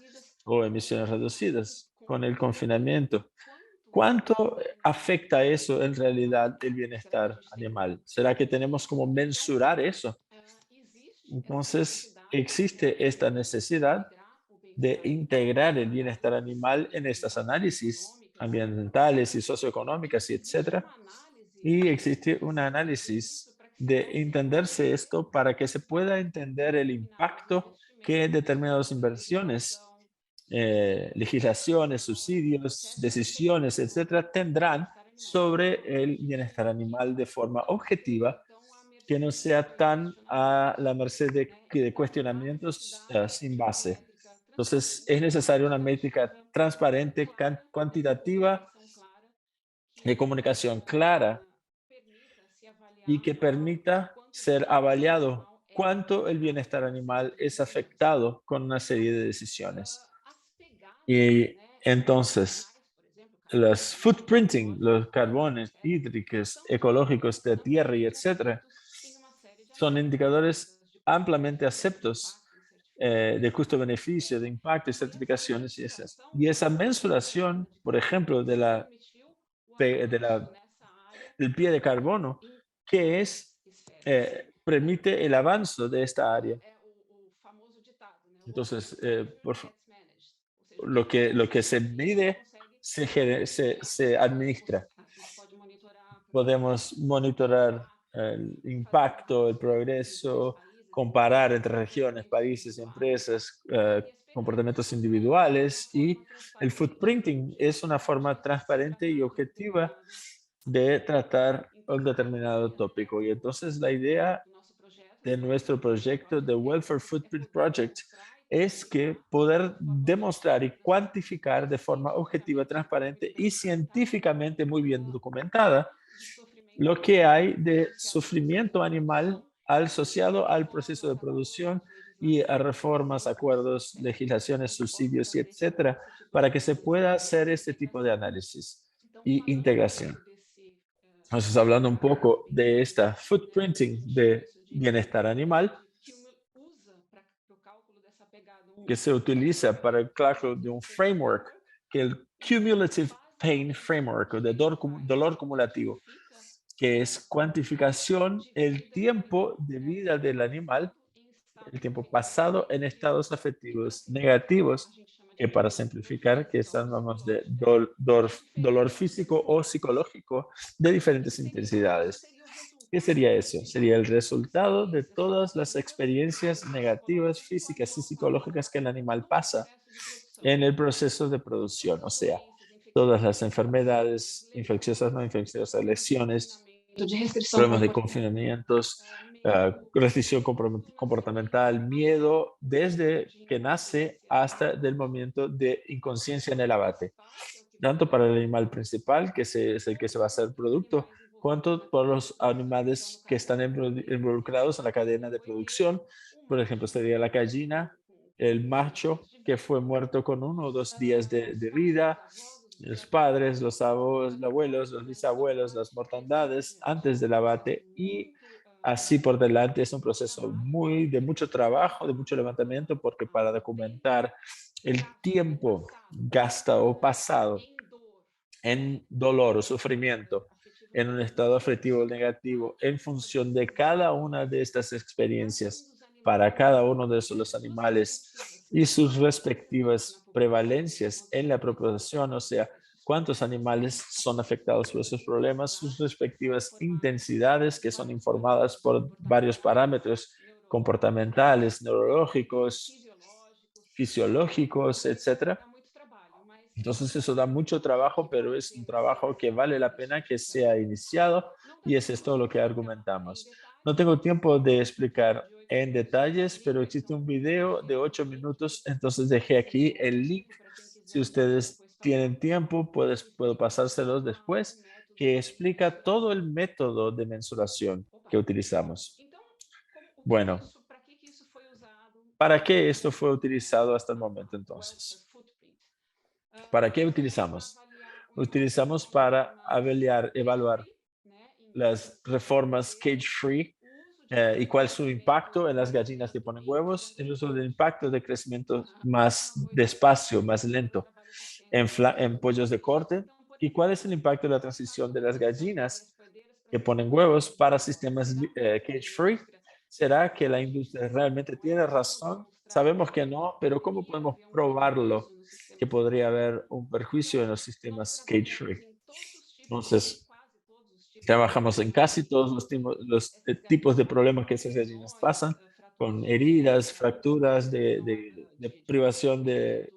o emisiones reducidas con el confinamiento, ¿cuánto afecta eso en realidad el bienestar animal? ¿Será que tenemos como mensurar eso? Entonces, existe esta necesidad de integrar el bienestar animal en estas análisis ambientales y socioeconómicas y etcétera. Y existe un análisis de entenderse esto para que se pueda entender el impacto que determinadas inversiones, legislaciones, subsidios, decisiones, etcétera, tendrán sobre el bienestar animal de forma objetiva, que no sea tan a la merced de cuestionamientos sin base. Entonces, es necesaria una métrica transparente, cuantitativa, de comunicación clara y que permita ser avaliado cuánto el bienestar animal es afectado con una serie de decisiones. Y entonces, los footprinting, los carbones hídricos, ecológicos de tierra y etcétera, son indicadores ampliamente aceptos de costo-beneficio, de impacto y certificaciones. Y esa mensuración, por ejemplo, del pie de carbono, que permite el avance de esta área. Entonces, lo que se mide se administra. Podemos monitorar el impacto, el progreso, comparar entre regiones, países, empresas, comportamientos individuales, y el footprinting es una forma transparente y objetiva de tratar un determinado tópico. Y entonces la idea de nuestro proyecto, de Welfare Footprint Project, es que poder demostrar y cuantificar de forma objetiva, transparente y científicamente muy bien documentada lo que hay de sufrimiento animal asociado al proceso de producción y a reformas, acuerdos, legislaciones, subsidios y etcétera, para que se pueda hacer este tipo de análisis y integración. Entonces, hablando un poco de esta footprinting de bienestar animal, que se utiliza para el cálculo de un framework, que es el Cumulative Pain Framework, o de dolor cumulativo, que es cuantificación el tiempo de vida del animal, el tiempo pasado en estados afectivos negativos, que para simplificar, que llamamos de dolor físico o psicológico de diferentes intensidades. ¿Qué sería eso? Sería el resultado de todas las experiencias negativas físicas y psicológicas que el animal pasa en el proceso de producción, o sea, todas las enfermedades infecciosas, no infecciosas, lesiones, problemas de confinamientos, restricción comportamental, miedo, desde que nace hasta el momento de inconsciencia en el abate, tanto para el animal principal, que es el que se va a hacer producto, cuanto por los animales que están involucrados en la cadena de producción. Por ejemplo, sería la gallina, el macho que fue muerto con 1 o 2 días de vida, los padres, los abuelos, los bisabuelos, las mortandades antes del abate, y así por delante. Es un proceso de mucho trabajo, de mucho levantamiento, porque para documentar el tiempo gastado o pasado en dolor o sufrimiento, en un estado afectivo negativo, en función de cada una de estas experiencias para cada uno de los animales y sus respectivas prevalencias en la propagación, o sea, cuántos animales son afectados por esos problemas, sus respectivas intensidades, que son informadas por varios parámetros comportamentales, neurológicos, fisiológicos, etcétera. Entonces eso da mucho trabajo, pero es un trabajo que vale la pena que sea iniciado y eso es todo lo que argumentamos. No tengo tiempo de explicar en detalles, pero existe un video de 8 minutos, entonces dejé aquí el link. Si ustedes tienen tiempo, puedo pasárselos después, que explica todo el método de mensuración que utilizamos. Bueno, ¿para qué esto fue utilizado hasta el momento entonces? ¿Para qué utilizamos? Utilizamos para evaluar las reformas cage-free y cuál es su impacto en las gallinas que ponen huevos, el uso del impacto de crecimiento más despacio, más lento en pollos de corte y cuál es el impacto de la transición de las gallinas que ponen huevos para sistemas cage-free. ¿Será que la industria realmente tiene razón? Sabemos que no, pero ¿cómo podemos probarlo que podría haber un perjuicio en los sistemas cage-free? Entonces, trabajamos en casi todos los tipos de problemas que esas gallinas pasan, con heridas, fracturas, de privación de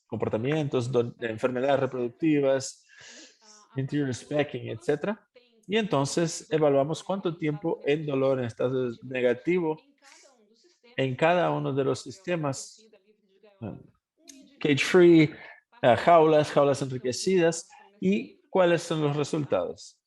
comportamientos, de enfermedades reproductivas, interior specking, etc. Y entonces evaluamos cuánto tiempo en dolor en estado negativo en cada uno de los sistemas cage-free, jaulas enriquecidas y cuáles son los resultados.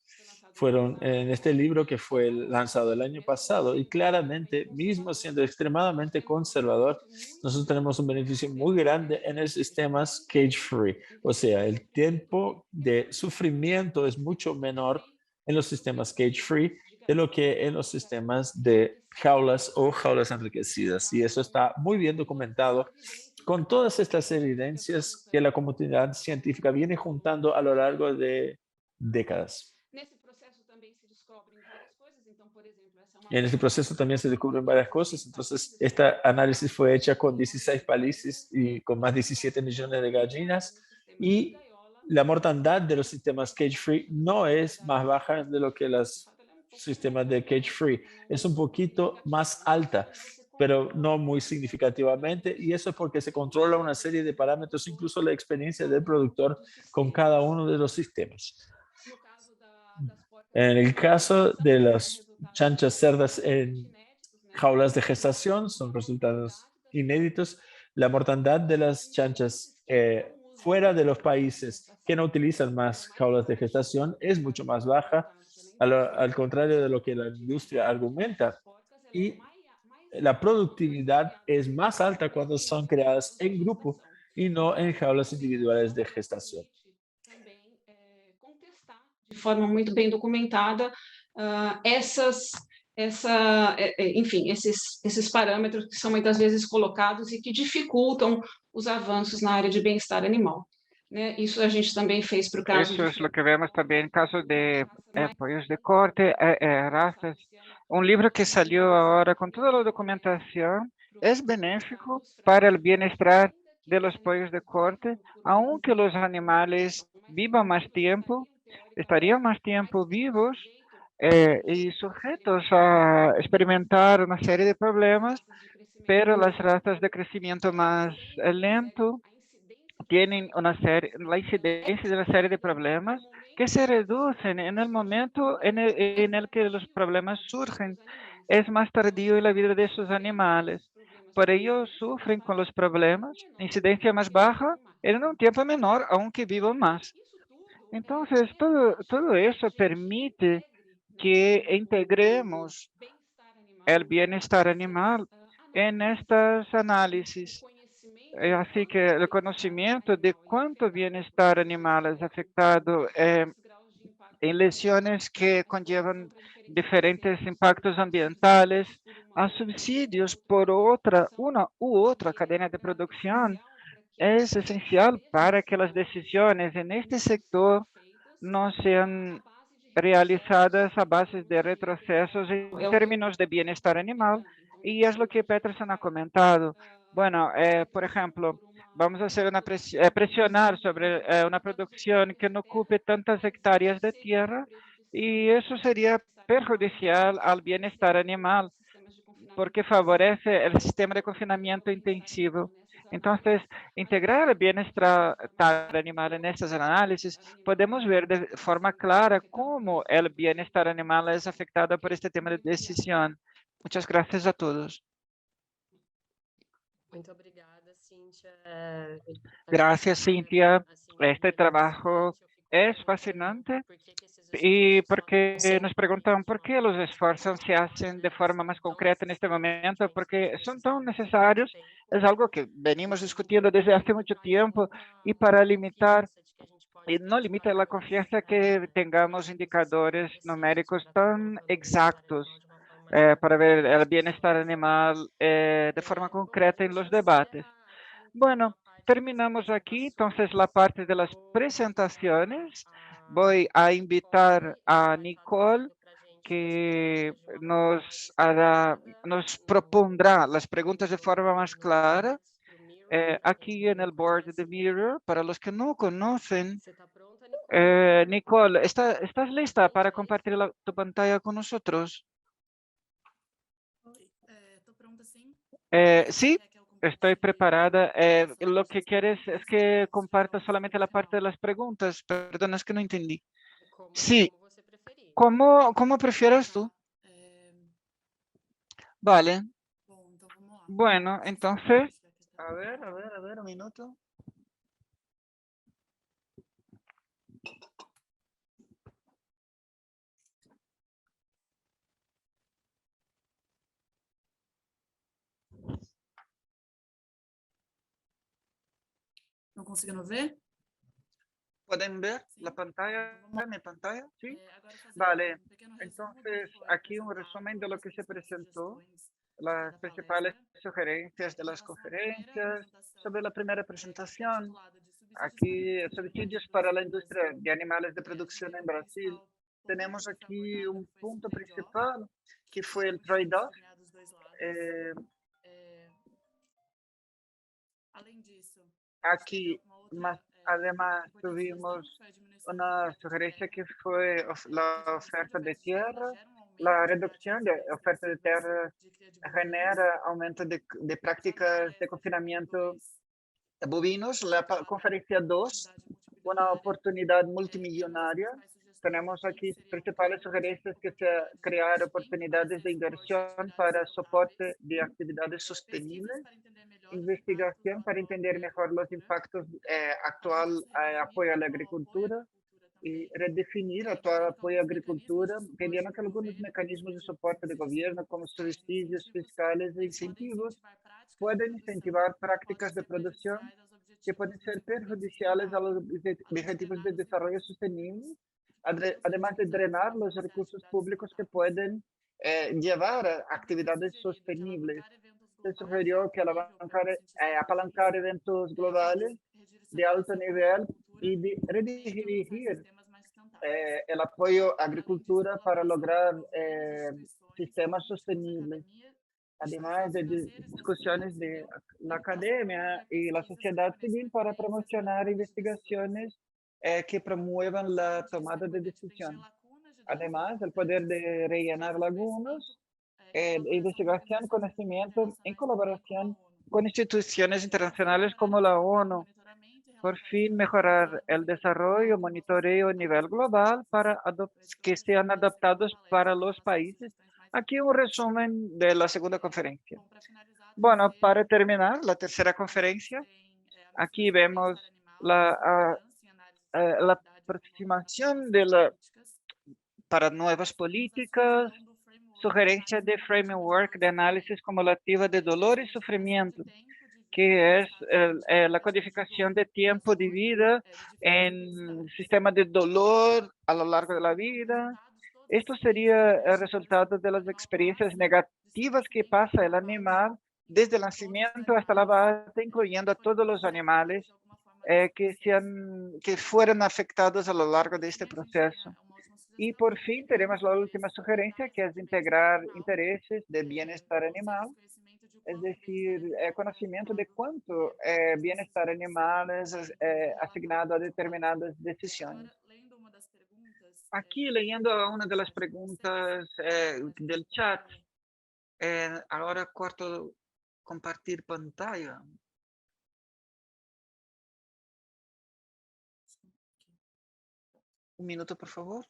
Fueron en este libro que fue lanzado el año pasado y claramente, mismo siendo extremadamente conservador, nosotros tenemos un beneficio muy grande en el sistemas cage-free. O sea, el tiempo de sufrimiento es mucho menor en los sistemas cage-free de lo que en los sistemas de jaulas o jaulas enriquecidas. Y eso está muy bien documentado con todas estas evidencias que la comunidad científica viene juntando a lo largo de décadas. En este proceso también se descubren varias cosas. Entonces, esta análisis fue hecha con 16 países y con más de 17 millones de gallinas. Y la mortandad de los sistemas cage-free no es más baja de lo que los sistemas de cage-free. Es un poquito más alta, pero no muy significativamente. Y eso es porque se controla una serie de parámetros, incluso la experiencia del productor con cada uno de los sistemas. En el caso de las chanchas cerdas en jaulas de gestación, son resultados inéditos. La mortandad de las chanchas fuera de los países que no utilizan más jaulas de gestación es mucho más baja, al contrario de lo que la industria argumenta. Y la productividad es más alta cuando son creadas en grupo y no en jaulas individuales de gestación. De forma muito bem documentada, enfim, esses parâmetros que são muitas vezes colocados e que dificultam os avanços na área de bem-estar animal. Né? Isso a gente também fez para o caso Eso es lo que vemos también en caso de pollos de corte, razas. Un libro que salió ahora con toda la documentación es benéfico para el bienestar de los pollos de corte, aunque los animales vivan más tiempo, estarían más tiempo vivos y sujetos a experimentar una serie de problemas, pero las razas de crecimiento más lento tienen la incidencia de una serie de problemas que se reducen en el momento en el que los problemas surgen. Es más tardío en la vida de esos animales. Por ello sufren con los problemas, incidencia más baja en un tiempo menor, aunque vivan más. Entonces, todo eso permite que integremos el bienestar animal en estas análisis. Así que el conocimiento de cuánto bienestar animal es afectado en lesiones que conllevan diferentes impactos ambientales, a subsidios por una u otra cadena de producción, es esencial para que las decisiones en este sector no sean realizadas a base de retrocesos en términos de bienestar animal, y es lo que Peterson ha comentado. Bueno, por ejemplo, vamos a hacer presionar sobre una producción que no ocupe tantas hectáreas de tierra, y eso sería perjudicial al bienestar animal, porque favorece el sistema de confinamiento intensivo. Entonces, integrar el bienestar animal en estos análisis, podemos ver de forma clara cómo el bienestar animal es afectado por este tema de decisión. Muchas gracias a todos. Muito obrigada, Cíntia. Gracias, Cintia. Este trabajo es fascinante y porque nos preguntan por qué los esfuerzos se hacen de forma más concreta en este momento, porque son tan necesarios. Es algo que venimos discutiendo desde hace mucho tiempo y para limitar, y no limita la confianza que tengamos indicadores numéricos tan exactos para ver el bienestar animal de forma concreta en los debates. Bueno, terminamos aquí entonces la parte de las presentaciones. Voy a invitar a Nicole, que nos propondrá las preguntas de forma más clara. Aquí en el board de Mirror, para los que no conocen, Nicole, ¿estás lista para compartir tu pantalla con nosotros? Sí, estoy preparada. Lo que quieres es que comparta solamente la parte de las preguntas. Perdona, es que no entendí. Sí, Como você preferir. ¿cómo prefieres tú? Vale. Bueno, entonces, a ver, un minuto. Estão conseguindo ver? ¿Pueden ver la pantalla, mi pantalla? Sí. Agora fazer Vale. pequeno resumo do que Entonces, foi aquí un apresentado, resumen de lo que se algumas presentó, sugestões las da principales palestra. sugerencias de Em las relação à primeira conferencias. apresentação, Sobre la primera que foi presentación, intitulada de subsídios aquí para a subsidios indústria para de la animales no industria Brasil, de animales de a gente producción teve en o Brasil. principal Tenemos ponto que foi aquí abordado, un que foi esse punto trade-off, principal, que fue el onde foram trade-off. estudiados os dois lados. Eh, Além disso, a gente teve Aquí, uma más, outra además, importante sugestão, tuvimos que foi a diminuição da una oferta de sugerencia terra, que fue que la a diminuição de oferta de oferta de terra tierra. gera aumento La de reducción práticas de oferta de agressivas tierra de cria de bovinos, genera aumento de a prácticas de palestra confinamiento 2, de bovinos. La conferencia 2, oportunidade una multibilionária, oportunidad temos as multimillonaria. principais sugestões Tenemos aqui, aquí que seriam principales sugerencias que sea crear oportunidades de inversión para soporte de actividades pesquisas sostenibles, para entender melhor os investigación impactos para do atual entender apoio à mejor los agricultura, impactos além actual disso, redefinir apoyo a o la atual apoio à agricultura agricultura y também, redefinir actual entendendo que apoyo a alguns mecanismos agricultura, de suporte entendiendo do que algunos governo, como mecanismos de subsídios soporte de gobierno, como fiscais e subsidios incentivos, fiscales e eles podem incentivos, incentivar práticas de pueden produção incentivar que podem prácticas de ser producción prejudiciais aos que objetivos pueden do ser desenvolvimento perjudiciales a sustentável, los além de objetivos drenar de os desarrollo recursos sostenible, públicos que además de possam drenar los financiar recursos atividades públicos que sustentáveis. pueden llevar a Também foi actividades sugerido que sostenibles. alavancar eventos Se globais de sugirió alto que nível para conscientizar o apalancar país, eventos globales de redirecionar alto esse apoio à nivel agricultura y de no meio de alcançar redirigir sistemas mais sustentáveis. el apoyo a Além disso, agricultura para colaboração entre lograr governos, instituições sistemas políticos, sostenibles, academia, además instituições de financeiras da sociedade discusiones de civil, la para se academia promover y la pesquisas que sociedad forneçam civil para evidências para promocionar tomadas de decisões. investigaciones que promuevan la Além disso, é tomada de importante preencher decisión. lacunas de dados Además, el poder importantes de e rellenar fazer conhecimento lagunas, colaboração com investigación, organizações conocimiento en internacionais também, como a colaboración ONU. con instituciones Por fim, internacionales melhorar como a la desenvolver o ONU. monitoramento e Por relatórios fin, relativos mejorar aos el indicadores desarrollo, que possam ser monitoreo a adotados nivel pelos global países. para Esse foi o que sean resumo da segunda adaptados para palestra em los relação às países. sugestões mais Aquí un importantes. resumen de la segunda conferencia. Bom, para finalizar, a Bueno, para terceira, terminar, la tercera a gente conferencia, tem a aquí mensuração do vemos bem-estar animal e a sua relevância em análise de la sustentabilidade econômica para aproximación futuras políticas. para nuevas Nós temos a políticas, sugestão do framework de sugerencia análise de cumulativa de framework dor de e sofrimento, análisis cumulativa de que dolor y seria a estimação de sufrimiento, tempo de vida em que es estados la multivariados de codificación de dor, tiempo de prazer vida de diferentes en intensidades. sistema de dolor a lo largo de la Então, vida. resultados de todas Esto as experiências sería el negativas resultado que de o las animal experiencias passa, de seu negativas que nascimento pasa até el a abate, animal desde el enquanto todos os nacimiento hasta la animais abate, incluyendo a forem todos los afetados animales de alguma forma nesse processo. que fueron afectados a lo largo Por de este fim, a gente tem proceso. uma última Y sugestão, por que é fin integrar tenemos os la última interesses sugerencia, que ambientais es e de bem-estar integrar animal, intereses de bienestar ou seja, animal, esse conhecimento de o es quanto o bem-estar decir, animal é conocimiento de calculado cuánto em todas as bienestar esferas, animal es incluindo asignado a relatórios de dados. determinadas decisiones. Agora, lendo uma das perguntas Aquí, que leyendo foi una de las colocada por vocês, preguntas del chat, ahora corto compartir pantalla. Un minuto, por favor.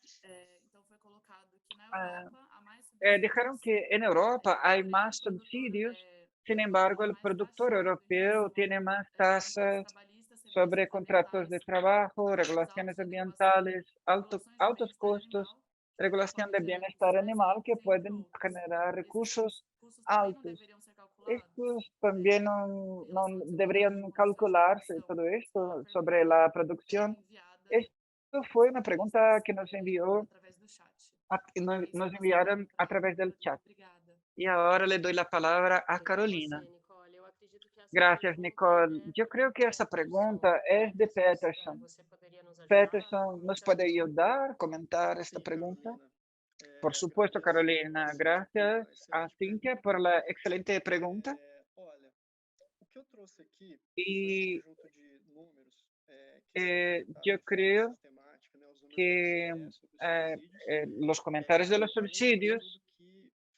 Então, foi colocado que na Ah, Europa há mais dijeron que en Europa hay más o produtor, subsidios, sin embargo, el mais productor taxado em europeo relação tiene más a tasas trabalhistas, sobre contratos de regulamentares, trabajo, custos regulaciones altos, ambientales, regulações de altos bem-estar costos, animal, regulación podem de gerar bienestar custos mais animal que altos, entre pueden outros. generar recursos Custos também não altos. deveriam ser calculados Estos también em no relação ao deberían desenvolvimento ou ao calcularse produção. todo Foi esto uma sobre pergunta la producción. enviada Esto fue una pregunta que nos envió, através do chat. nos enviaron a través del chat. Obrigada. Y ahora le doy la palabra a Com Carolina. você, Nicole. Eu acredito que essa Gracias, pergunta Nicole. é Yo creo que esta pregunta es de Peterson. Você poderia nos ajudar? Peterson, ¿nos puede ayudar a comentar esta Sim, pregunta? Carolina. Por supuesto, Agradeço Carolina. a Cíntia Gracias pela a excelente Cintia pergunta. por la excelente pregunta. Olha, o que eu trouxe aqui Y foi um conjunto de números que são yo apresentados de forma creo sistemática, né, os números do que IBGE sobre os subsídios, los comentarios de los para um estudo subsidios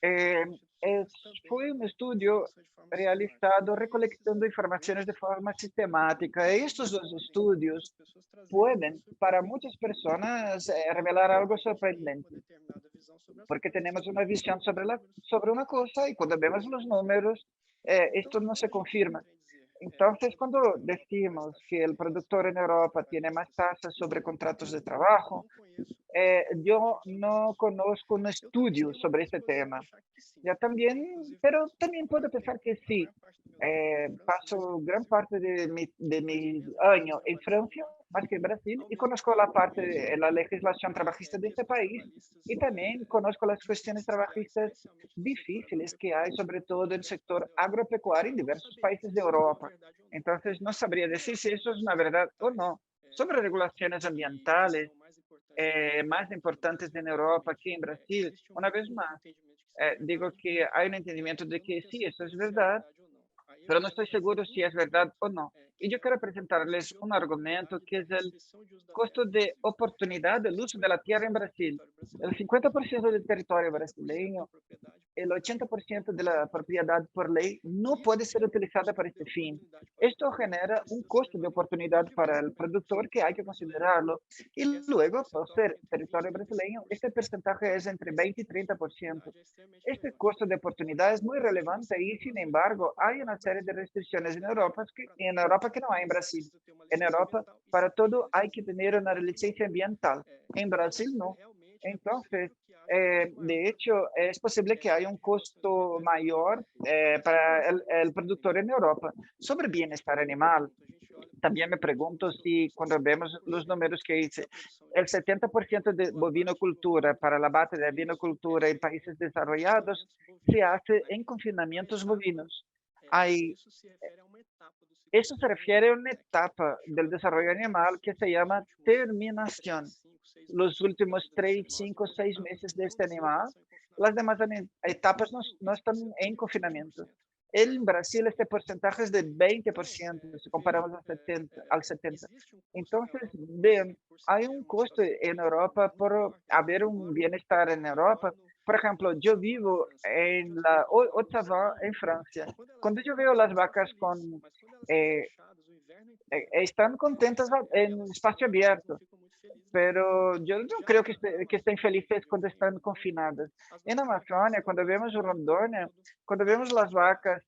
que eh, institucionais também fue un coletam estudio informações de forma sistemática. realizado E esses recolectando informaciones de estudos, forma sistemática. eles Estos dos podem, para muitas estudios pessoas, trazer algo pueden, para surpreendente, muchas personas, revelar algo porque a gente tem uma sorprendente, determinada visão sobre as porque coisas tenemos quando una vemos visión os números. sobre una cosa y cuando vemos los números, esto Então, no quando se a gente confirma. encontra dizer que Entonces, o cuando produtor na Europa é mais decimos que taxado el em relação productor aos en demais Europa tiene más trabalhistas, tasas sobre contratos de eu trabajo, não conheço yo especificamente os no números. conozco un Eu também estudio tenho uma sobre este predisposição a tema. achar que sim. Yo también, Inclusive, pero passo también maior puedo pensar que a sí. maior parte do meu tempo em França do que Paso no gran Brasil, parte de mas mi mesmo com os año en trabalhistas Francia, lá, más que en Brasil, ao y mesmo conozco tempo la que eu parte conheço de la legislación trabajista de este questões país trabalhistas y también conozco las cuestiones difíceis que há, trabajístas especialmente no setor difíciles que hay, agropecuário sobre em todo en el diversos países sector da Europa. agropecuario Então, en eu não diversos saberia países dizer de se isso é uma Europa. verdade ou não. Entonces, no sabría Com decir si relação eso às es una verdad o regulações no. Sobre regulaciones que ambientales são mais importantes na Europa más do que no importantes Brasil, en Europa obviamente, que en Brasil, existe una vez um más, entendimento que isso é digo verdade, que hay un mas entendimiento de eu não que tenho sí, eso es certeza se é verdad, verdade ou não. Aí eu pero no posso estoy trazer seguro si um es verdad argumento, o no. Y que yo é quiero o custo presentarles de un argumento oportunidade que da es el restrição de uso da terra costo no de Brasil. oportunidad del uso de la tierra en 50% do Brasil. território El brasileiro, 50% del territorio 80% da brasileño, propriedade el por lei 80% de não la pode ser usada. propiedad por ley no E puede isso ser gera um utilizada para custo de este fin. oportunidade para o Esto produtor que genera un precisa ser costo de levado em oportunidad conta de para el principalmente productor sobre o que hay que território brasileiro. considerarlo. Y E esse luego, por percentual ser fica entre 20% territorio e brasileño, 35%. este porcentaje es entre 20 y Esse custo de 30%. oportunidade é extremamente Este relevante. costo de oportunidad es muy Quando a gente relevante observa y, sin regulações embargo, hay agropecuárias una no serie de Brasil, restricciones en para Europa que no hay en você Brasil. precisa ter uma En licença Europa, ambiental e para sem todo hay licença que tener ambiental no una Brasil não licencia tem. ambiental. En Então, Brasil no. realmente é Entonces, possível que haja um custo maior de para o hecho, produtor es posible que haya un de regulações costo ambientais na Europa. mayor Mas, para por exemplo, el productor en Europa. Sobre bienestar animal, a gente olha, por también me exemplo, os pregunto números que eu si trouxe, cuando vemos los 70% números que hice, da produção el 70% de do abate bovinocultura global para el abate de disso bovinocultura en feito países em desarrollados confinamentos se bovinos, hace né? en Uma confinamientos etapa, bovinos. Hay, isso se refere a uma etapa do ciclo eso de se desenvolvimento refiere a animal, una né? Que a etapa gente del chama de desarrollo animal que se llama os últimos 3, terminación. 5, 6 Los meses da últimos vida desse 3, animal. As 5, demais 6 etapas meses de não este animal. estão em Las confinamento. demás No etapas Brasil, no esse están en percentual é de 20%. confinamiento. En Brasil, este porcentaje es de Então, 20%, si vejam, comparamos al 70%. existe um custo na Entonces, Europa vean, por se hay ter un uma costo situação en climática Europa muito por forte. haber Eu un moro bienestar en Europa. no Por ejemplo, yo Haute-Savoie, na vivo França. Onde en as la vacas moram no Haute-Savoie, cio, en Francia. quando elas Cuando estão yo na veo rua, las elas estão vacas felizes, mas quando elas estão eh, fechadas o inverno inteiro, están contentas en espacio elas não abierto, ficam muito felizes, não. pero yo no Já creo que, na que estén Amazônia, felices onde eu cuando venho, están confinadas. as En nossas vacas Amazonia, estão cuando vemos praticamente o Rondônia, tempo todo cuando vemos las vacas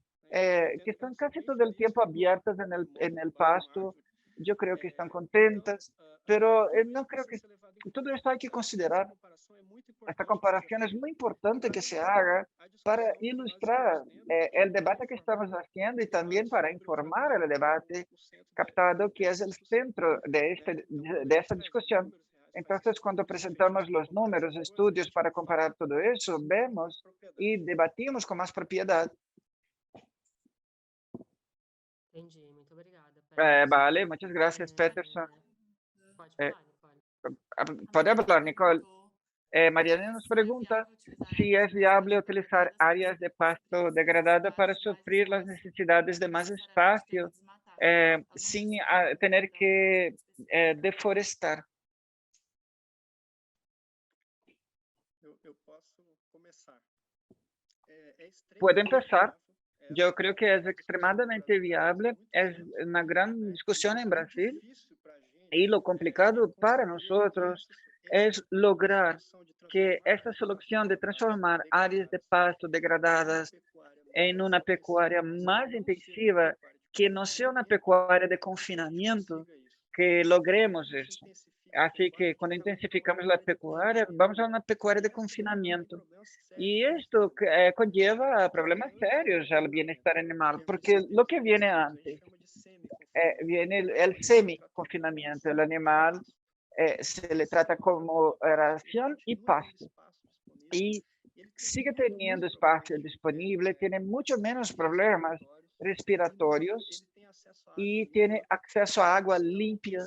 que tendo están condição casi bem todo el feliz, tiempo comendo abiertas moram en el debaixo de uma pasto, árvore. yo creo que están Então, contentas, pero tudo no isso creo precisa que ser levado em todo conta. esto hay que Então, essa considerar. comparação é muito Esta importante que seja comparación es feita muy importante para que se ilustrar haga a para discussão que nós estamos ilustrar tendo e el para debate que informar estamos haciendo y también para sobre o informar el captado, que é debate o centro captado, que es dessa el discussão. centro Então, quando a de gente esta traz discusión. números reais para esse Entonces, estudo, cuando principalmente presentamos uma los comparação números, boa, a estudios gente para consegue falar comparar todo eso, com mais vemos y propriedade. debatimos con más propiedad. Entendi, muito obrigada. Peterson. Vale, muchas gracias, Peterson. Pode falar, Nicole. ¿Puede hablar, Nicole? Perguntou Mariana nos se é pregunta viável utilizar si áreas es viable degradadas utilizar para áreas de pasto degradada para suplir las necesidades de más espacio sin tener que deforestar. Eu posso começar. Puede empezar. viável. Yo creo que es Uma discussão no extremadamente Brasil já faz viable. muito Es tempo, una gran discusión en e o Brasil. difícil para a gente Y lo complicado para conseguir nosotros recursos es lograr que esta solución de transformar áreas de pasto degradadas en una pecuaria más intensiva, que no sea una pecuaria de confinamiento, que logremos eso. Así que cuando intensificamos la pecuaria, vamos a una pecuaria de confinamiento. Y esto conlleva problemas serios al bienestar animal, porque lo que viene antes, viene el semi-confinamiento. El animal se le trata como ración y pasto. Y sigue teniendo espacio disponible, tiene mucho menos problemas respiratorios y tiene acceso a agua limpia.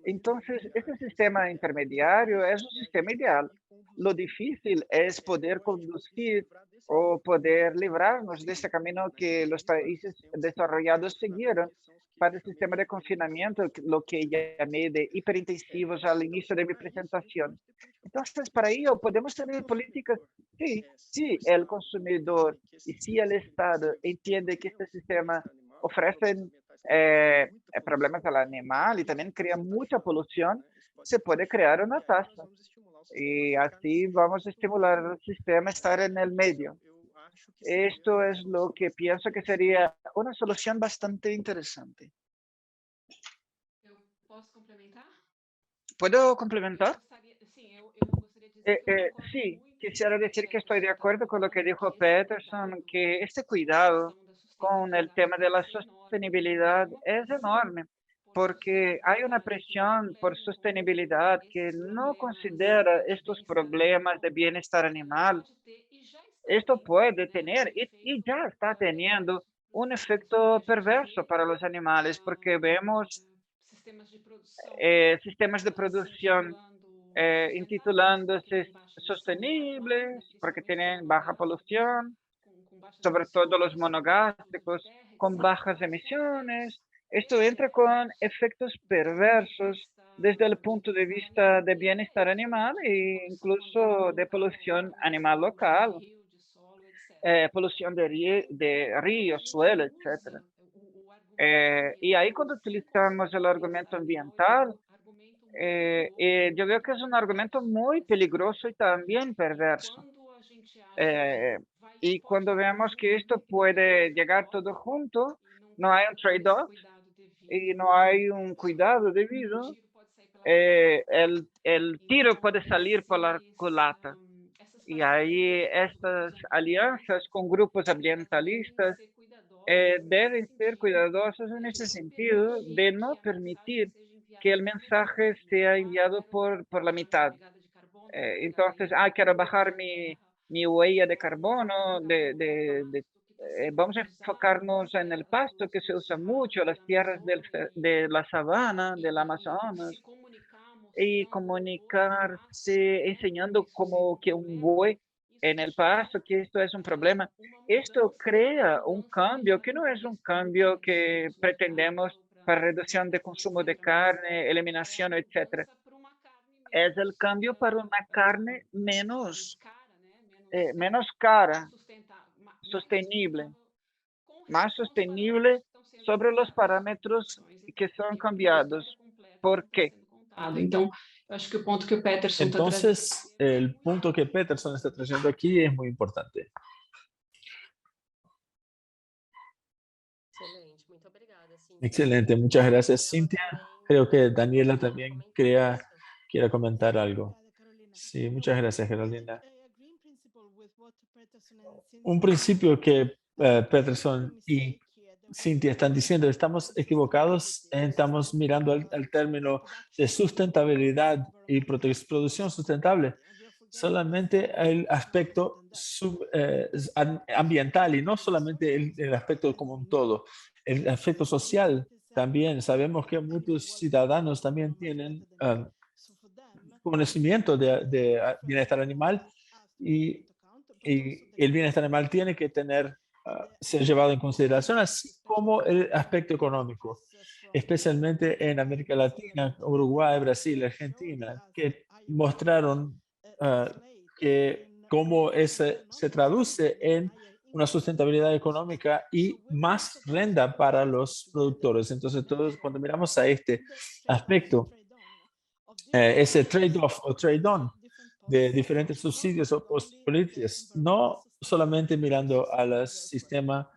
Entonces, este sistema intermediario es un sistema ideal. Lo difícil es poder conducir o poder librarnos de este camino que los países desarrollados siguieron para el sistema de confinamiento, lo que llamé de hiperintensivos al inicio de mi presentación. Entonces, para ello podemos tener políticas, sí, sí, el consumidor y si el Estado entiende que este sistema ofrece problemas al animal y también crea mucha polución, se puede crear una tasa. Y así vamos a estimular al sistema a estar en el medio. Esto es lo que pienso que sería una solución bastante interesante. ¿Puedo complementar? ¿Puedo complementar? Sí, Sí, quisiera decir que estoy de acuerdo con lo que dijo Peterson, que este cuidado con el tema de la sostenibilidad es enorme, porque hay una presión por sostenibilidad que no considera estos problemas de bienestar animal. Esto puede tener, y ya está teniendo, un efecto perverso para los animales, porque vemos sistemas de producción intitulándose sostenibles, porque tienen baja polución, sobre todo los monogástricos, con bajas emisiones. Esto entra con efectos perversos desde el punto de vista de bienestar animal e incluso de polución animal local, polución de ríos, suelo, etc. Y ahí cuando utilizamos el argumento ambiental, yo veo que es un argumento muy peligroso y también perverso. Y cuando vemos que esto puede llegar todo junto, no hay un trade-off y no hay un cuidado debido, el tiro puede salir por la culata. Y ahí estas alianzas con grupos ambientalistas deben ser cuidadosos en ese sentido de no permitir que el mensaje sea enviado por la mitad. Entonces, quiero bajar mi huella de carbono, vamos a enfocarnos en el pasto que se usa mucho, las tierras de la sabana, del Amazonas, y comunicarse enseñando como que un buey en el pasto, que esto es un problema. Esto crea un cambio que no es un cambio que pretendemos para reducción de consumo de carne, eliminación, etcétera. Es el cambio para una carne menos cara, sostenible, más sostenible sobre los parámetros que son cambiados. ¿Por qué? Então, eu acho que o ponto que o Peterson está trazendo. Entonces, el punto que Peterson está trayendo aquí es muy importante. Excelente, muito obrigada, Cíntia. Excelente, muchas gracias, Cintia. Creo que Daniela también quiera comentar algo. Sí, muchas gracias, Carolina. Un principio que Peterson y Cintia están diciendo, estamos equivocados, estamos mirando al término de sustentabilidad y producción sustentable. Solamente el aspecto ambiental y no solamente el aspecto como un todo. El aspecto social también. Sabemos que muchos ciudadanos también tienen conocimiento de bienestar animal y el bienestar animal tiene que ser llevado en consideración, así como el aspecto económico, especialmente en América Latina, Uruguay, Brasil, Argentina, que mostraron que cómo se traduce en una sustentabilidad económica y más renta para los productores. Entonces, todos cuando miramos a este aspecto ese trade-off o trade-on de diferentes subsidios o políticas, no solamente mirando al sistema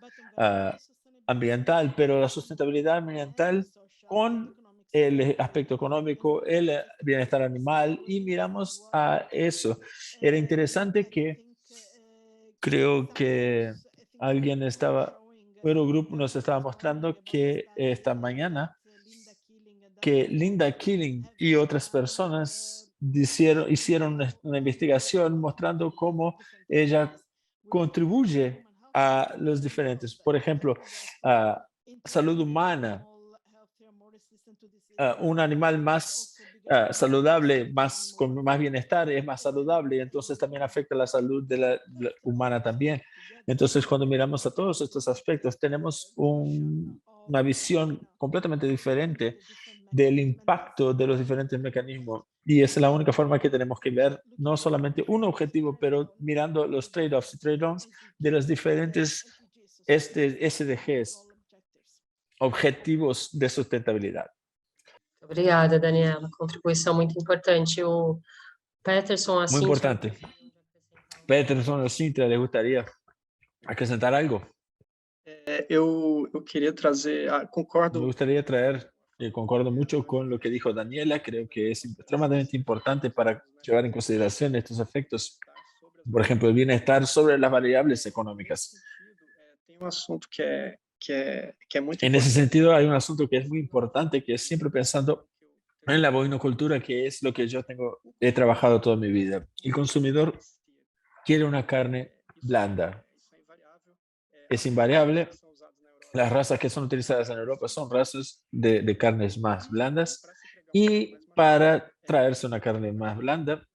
ambiental, pero la sustentabilidad ambiental con el aspecto económico, el bienestar animal, y miramos a eso. Era interesante que creo que alguien estaba, Eurogroup nos estaba mostrando que esta mañana que Linda Killing y otras personas hicieron una investigación mostrando cómo ella contribuye a los diferentes, por ejemplo, a salud humana, un animal más saludable, con más bienestar, es más saludable, y entonces también afecta la salud de la humana también. Entonces, cuando miramos a todos estos aspectos, tenemos una visión completamente diferente del impacto de los diferentes mecanismos. Y esa es la única forma que tenemos que ver, no solamente un objetivo, pero mirando los trade-offs y trade-ons de los diferentes SDGs, objetivos de sustentabilidad. Obrigada, Daniela. Contribuição muito importante. O Peterson, Muy assim. importante. Peterson o Cintia, ¿les gustaría acrescentar algo? Eu queria trazer, Me concordo, gustaría traer, concuerdo mucho con lo que dijo Daniela, creo que es extremadamente importante para llevar en consideración estos efectos, por ejemplo, el bienestar sobre las variables económicas. tem assunto que é muito En ese importante. sentido, hay un asunto que es muy importante, que es siempre pensando en la bovinocultura, que es lo que yo he trabajado toda mi vida. El consumidor quiere una carne blanda. Es invariable. Las razas que son utilizadas en Europa son razas de carnes más blandas, y para traerse una carne más blanda,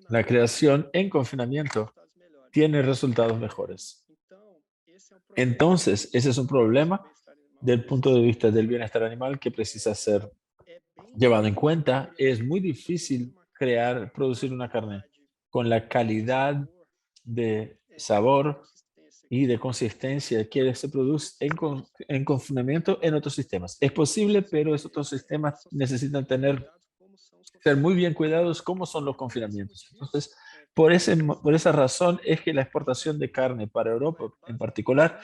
la creación en confinamiento tiene resultados mejores. Entonces, ese es un problema del punto de vista del bienestar animal que precisa ser llevado en cuenta. Es muy difícil producir una carne con la calidad de sabor y de consistencia que se produce en confinamiento en otros sistemas. Es posible, pero esos otros sistemas necesitan ser muy bien cuidados, como son los confinamientos. Entonces, por esa razón es que la exportación de carne para Europa en particular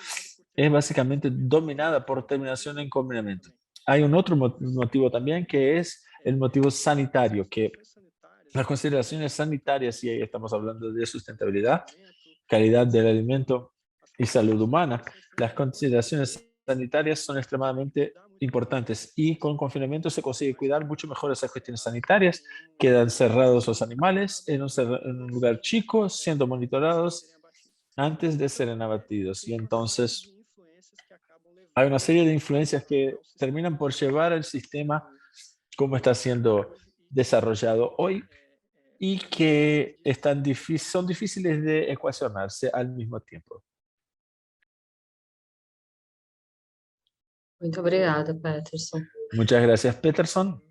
es básicamente dominada por terminación en confinamiento. Hay un otro motivo también, que es el motivo sanitario, que las consideraciones sanitarias, y ahí estamos hablando de sustentabilidad, calidad del alimento y salud humana, las consideraciones sanitarias son extremadamente importantes, y con confinamiento se consigue cuidar mucho mejor esas cuestiones sanitarias. Quedan cerrados los animales en un lugar chico, siendo monitorados antes de ser abatidos, y entonces hay una serie de influencias que terminan por llevar al sistema como está siendo desarrollado hoy, y que son difíciles de ecuacionarse al mismo tiempo. Muito obrigada, Peterson. Muchas gracias, Peterson.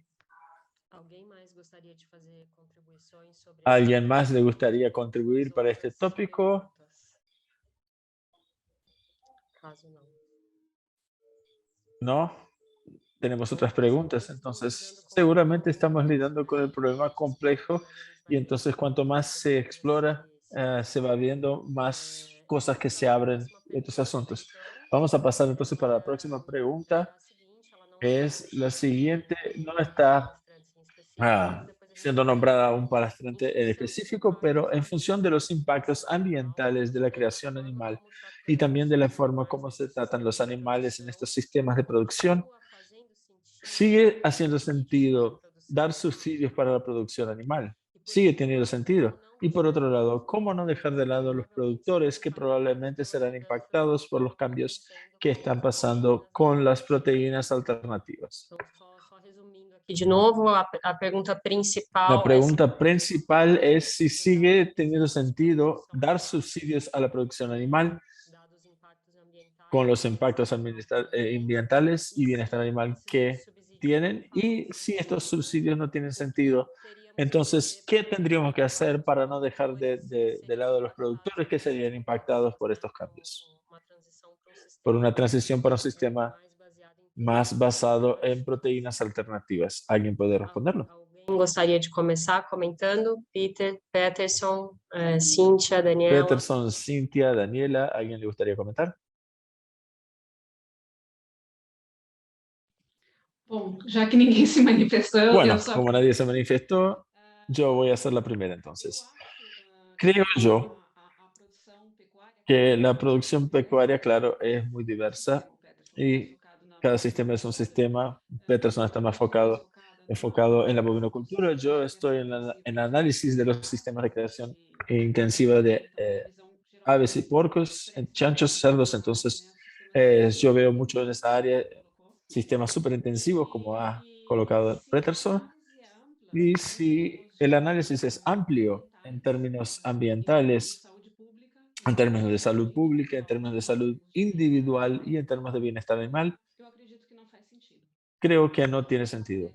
Alguém mais gostaria de fazer contribuições sobre ¿Alguien más le gustaría contribuir para este tópico? Caso não. ¿No? Tenemos otras preguntas. Entonces, seguramente estamos lidiando con el problema complejo, y entonces cuanto más se explora, se va viendo más cosas que se abren de estos asuntos. Vamos a pasar entonces para la próxima pregunta. Es la siguiente. No está siendo nombrada un palestrante en específico, pero en función de los impactos ambientales de la creación animal y también de la forma como se tratan los animales en estos sistemas de producción, ¿sigue haciendo sentido dar subsidios para la producción animal? Sigue teniendo sentido. Y por otro lado, ¿cómo no dejar de lado a los productores que probablemente serán impactados por los cambios que están pasando con las proteínas alternativas? Só resumindo aqui de novo, a pergunta principal. La pregunta principal es si sigue teniendo sentido dar subsidios a la producción animal con los impactos ambientales y bienestar animal que tienen, y si estos subsidios no tienen sentido, entonces, ¿qué tendríamos que hacer para no dejar de lado a los productores que serían impactados por estos cambios? Por una transición para un sistema más basado en proteínas alternativas. ¿Alguien puede responderlo? Quem gostaria de começar comentando? Peter, Peterson, Cíntia, Daniela. Peterson, Cintia, Daniela, ¿alguien le gustaría comentar? Bom, já que ninguém se manifestou, Bueno, eu só... como nadie se manifestó, yo voy a hacer la primera entonces. Creo yo que la producción pecuaria, claro, es muy diversa y cada sistema es un sistema. Peterson está más enfocado en la bovinocultura. Yo estoy en análisis de los sistemas de creación intensiva de aves y porcos, chanchos, cerdos. Entonces, yo veo mucho en esa área sistemas súper intensivos, como ha colocado Peterson. Y si el análisis es amplio en términos ambientales, en términos de salud pública, en términos de salud individual y en términos de bienestar animal, creo que no tiene sentido.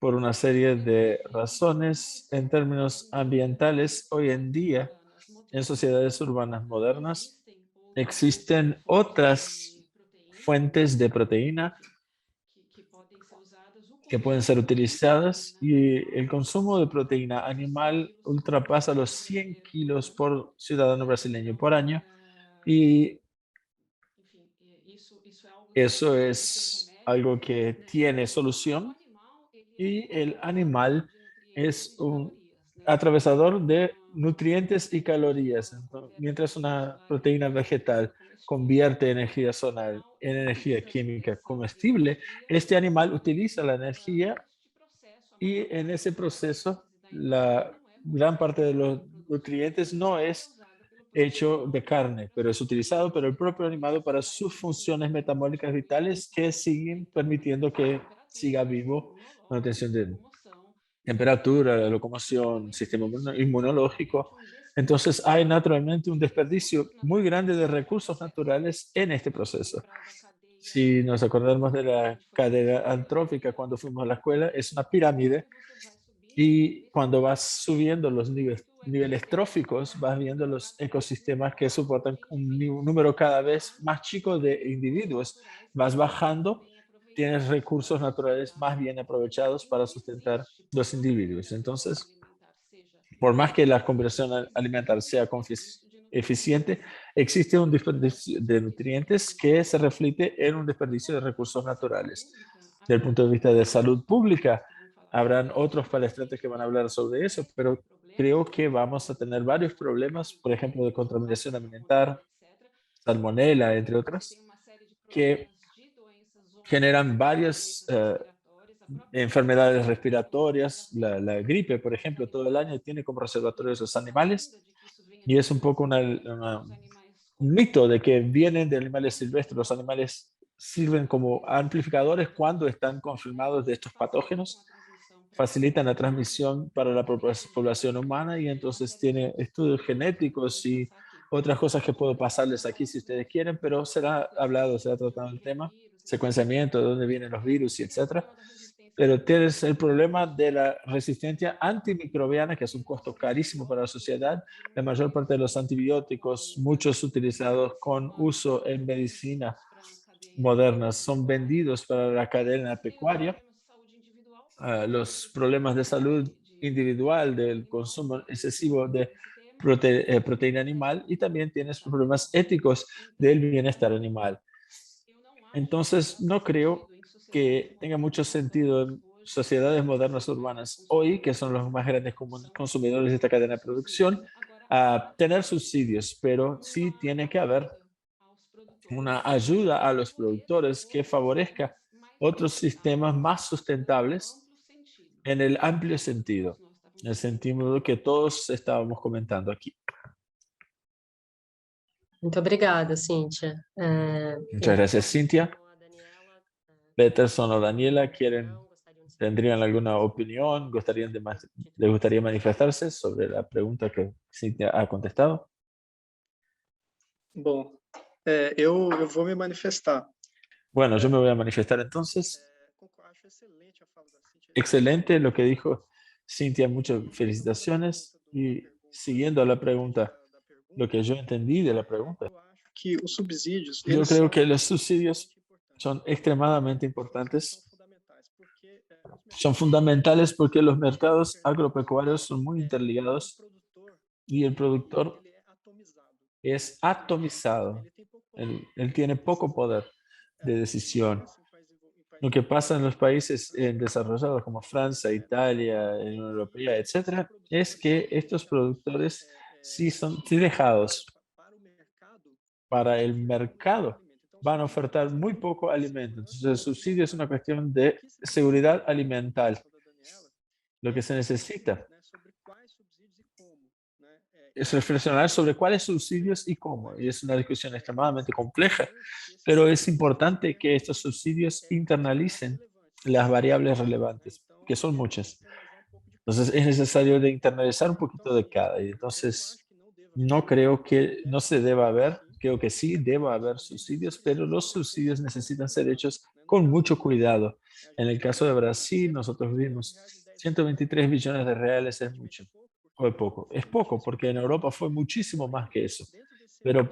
Por una serie de razones en términos ambientales, hoy en día, en sociedades urbanas modernas, existen otras fuentes de proteína que pueden ser utilizadas y el consumo de proteína animal ultrapasa los 100 kilos por ciudadano brasileño por año y eso es algo que tiene solución y el animal es un atravesador de nutrientes y calorías. Entonces, mientras una proteína vegetal convierte energía zonal en energía química comestible, este animal utiliza la energía y en ese proceso la gran parte de los nutrientes no es hecho de carne, pero es utilizado por el propio animal para sus funciones metabólicas vitales que siguen permitiendo que siga vivo, manutención de temperatura, la locomoción, sistema inmunológico. Entonces hay naturalmente un desperdicio muy grande de recursos naturales en este proceso. Si nos acordamos de la cadena antrófica cuando fuimos a la escuela, es una pirámide y cuando vas subiendo los niveles tróficos, vas viendo los ecosistemas que soportan un número cada vez más chico de individuos. Vas bajando, tienes recursos naturales más bien aprovechados para sustentar los individuos. Entonces, por más que la conversión alimentaria sea eficiente, existe un desperdicio de nutrientes que se refleja en un desperdicio de recursos naturales. Desde el punto de vista de salud pública, habrán otros palestrantes que van a hablar sobre eso, pero creo que vamos a tener varios problemas, por ejemplo, de contaminación ambiental, salmonela, entre otras, que generan varias enfermedades respiratorias. La gripe, por ejemplo, todo el año tiene como reservatorios los animales y es un poco un mito de que vienen de animales silvestres. Los animales sirven como amplificadores cuando están confirmados de estos patógenos, facilitan la transmisión para la población humana y entonces tiene estudios genéticos y otras cosas que puedo pasarles aquí si ustedes quieren, pero será tratado el tema, secuenciamiento, de dónde vienen los virus y etcétera. Pero tienes el problema de la resistencia antimicrobiana, que es un costo carísimo para la sociedad. La mayor parte de los antibióticos, muchos utilizados con uso en medicina moderna, son vendidos para la cadena pecuaria. Los problemas de salud individual del consumo excesivo de proteína animal y también tienes problemas éticos del bienestar animal. Entonces, no creo que tenga mucho sentido en sociedades modernas urbanas hoy, que son los más grandes consumidores de esta cadena de producción, a tener subsidios, pero sí tiene que haber una ayuda a los productores que favorezca otros sistemas más sustentables en el amplio sentido, en el sentido que todos estábamos comentando aquí. Muito obrigada, Cíntia. Muchas gracias, Cintia. Peterson o Daniela, ¿tendrían alguna opinión? ¿Les gustaría manifestarse sobre la pregunta que Cintia ha contestado? Bom, eu vou me manifestar. Bueno, yo me voy a manifestar entonces. Acho excelente a fala da Cíntia. Excelente lo que dijo Cintia, muchas felicitaciones. Y siguiendo la pregunta, lo que yo entendí de la pregunta, Eu acho que os subsídios, yo eles creo são que los subsidios extremamente importantes. son extremadamente importantes São fundamentais, porque son fundamentales porque los mercados agropecuarios son muy interligados y el productor es atomizado. Él tiene poco poder de decisión. Lo que pasa en los países desarrollados como Francia, Italia, Unión Europea, etcétera, es que estos productores sí son dejados para el mercado. Van a ofertar muy poco alimento. Entonces, el subsidio es una cuestión de seguridad alimentaria. Lo que se necesita es reflexionar sobre cuáles subsidios y cómo. Y es una discusión extremadamente compleja, pero es importante que estos subsidios internalicen las variables relevantes, que son muchas. Entonces, es necesario de internalizar un poquito de cada. Y entonces, no creo que no se deba haber, creo que sí deba haber subsidios, pero los subsidios necesitan ser hechos con mucho cuidado. En el caso de Brasil, nosotros vimos 123 billones de reales es mucho o es poco. Es poco porque en Europa fue muchísimo más que eso. Pero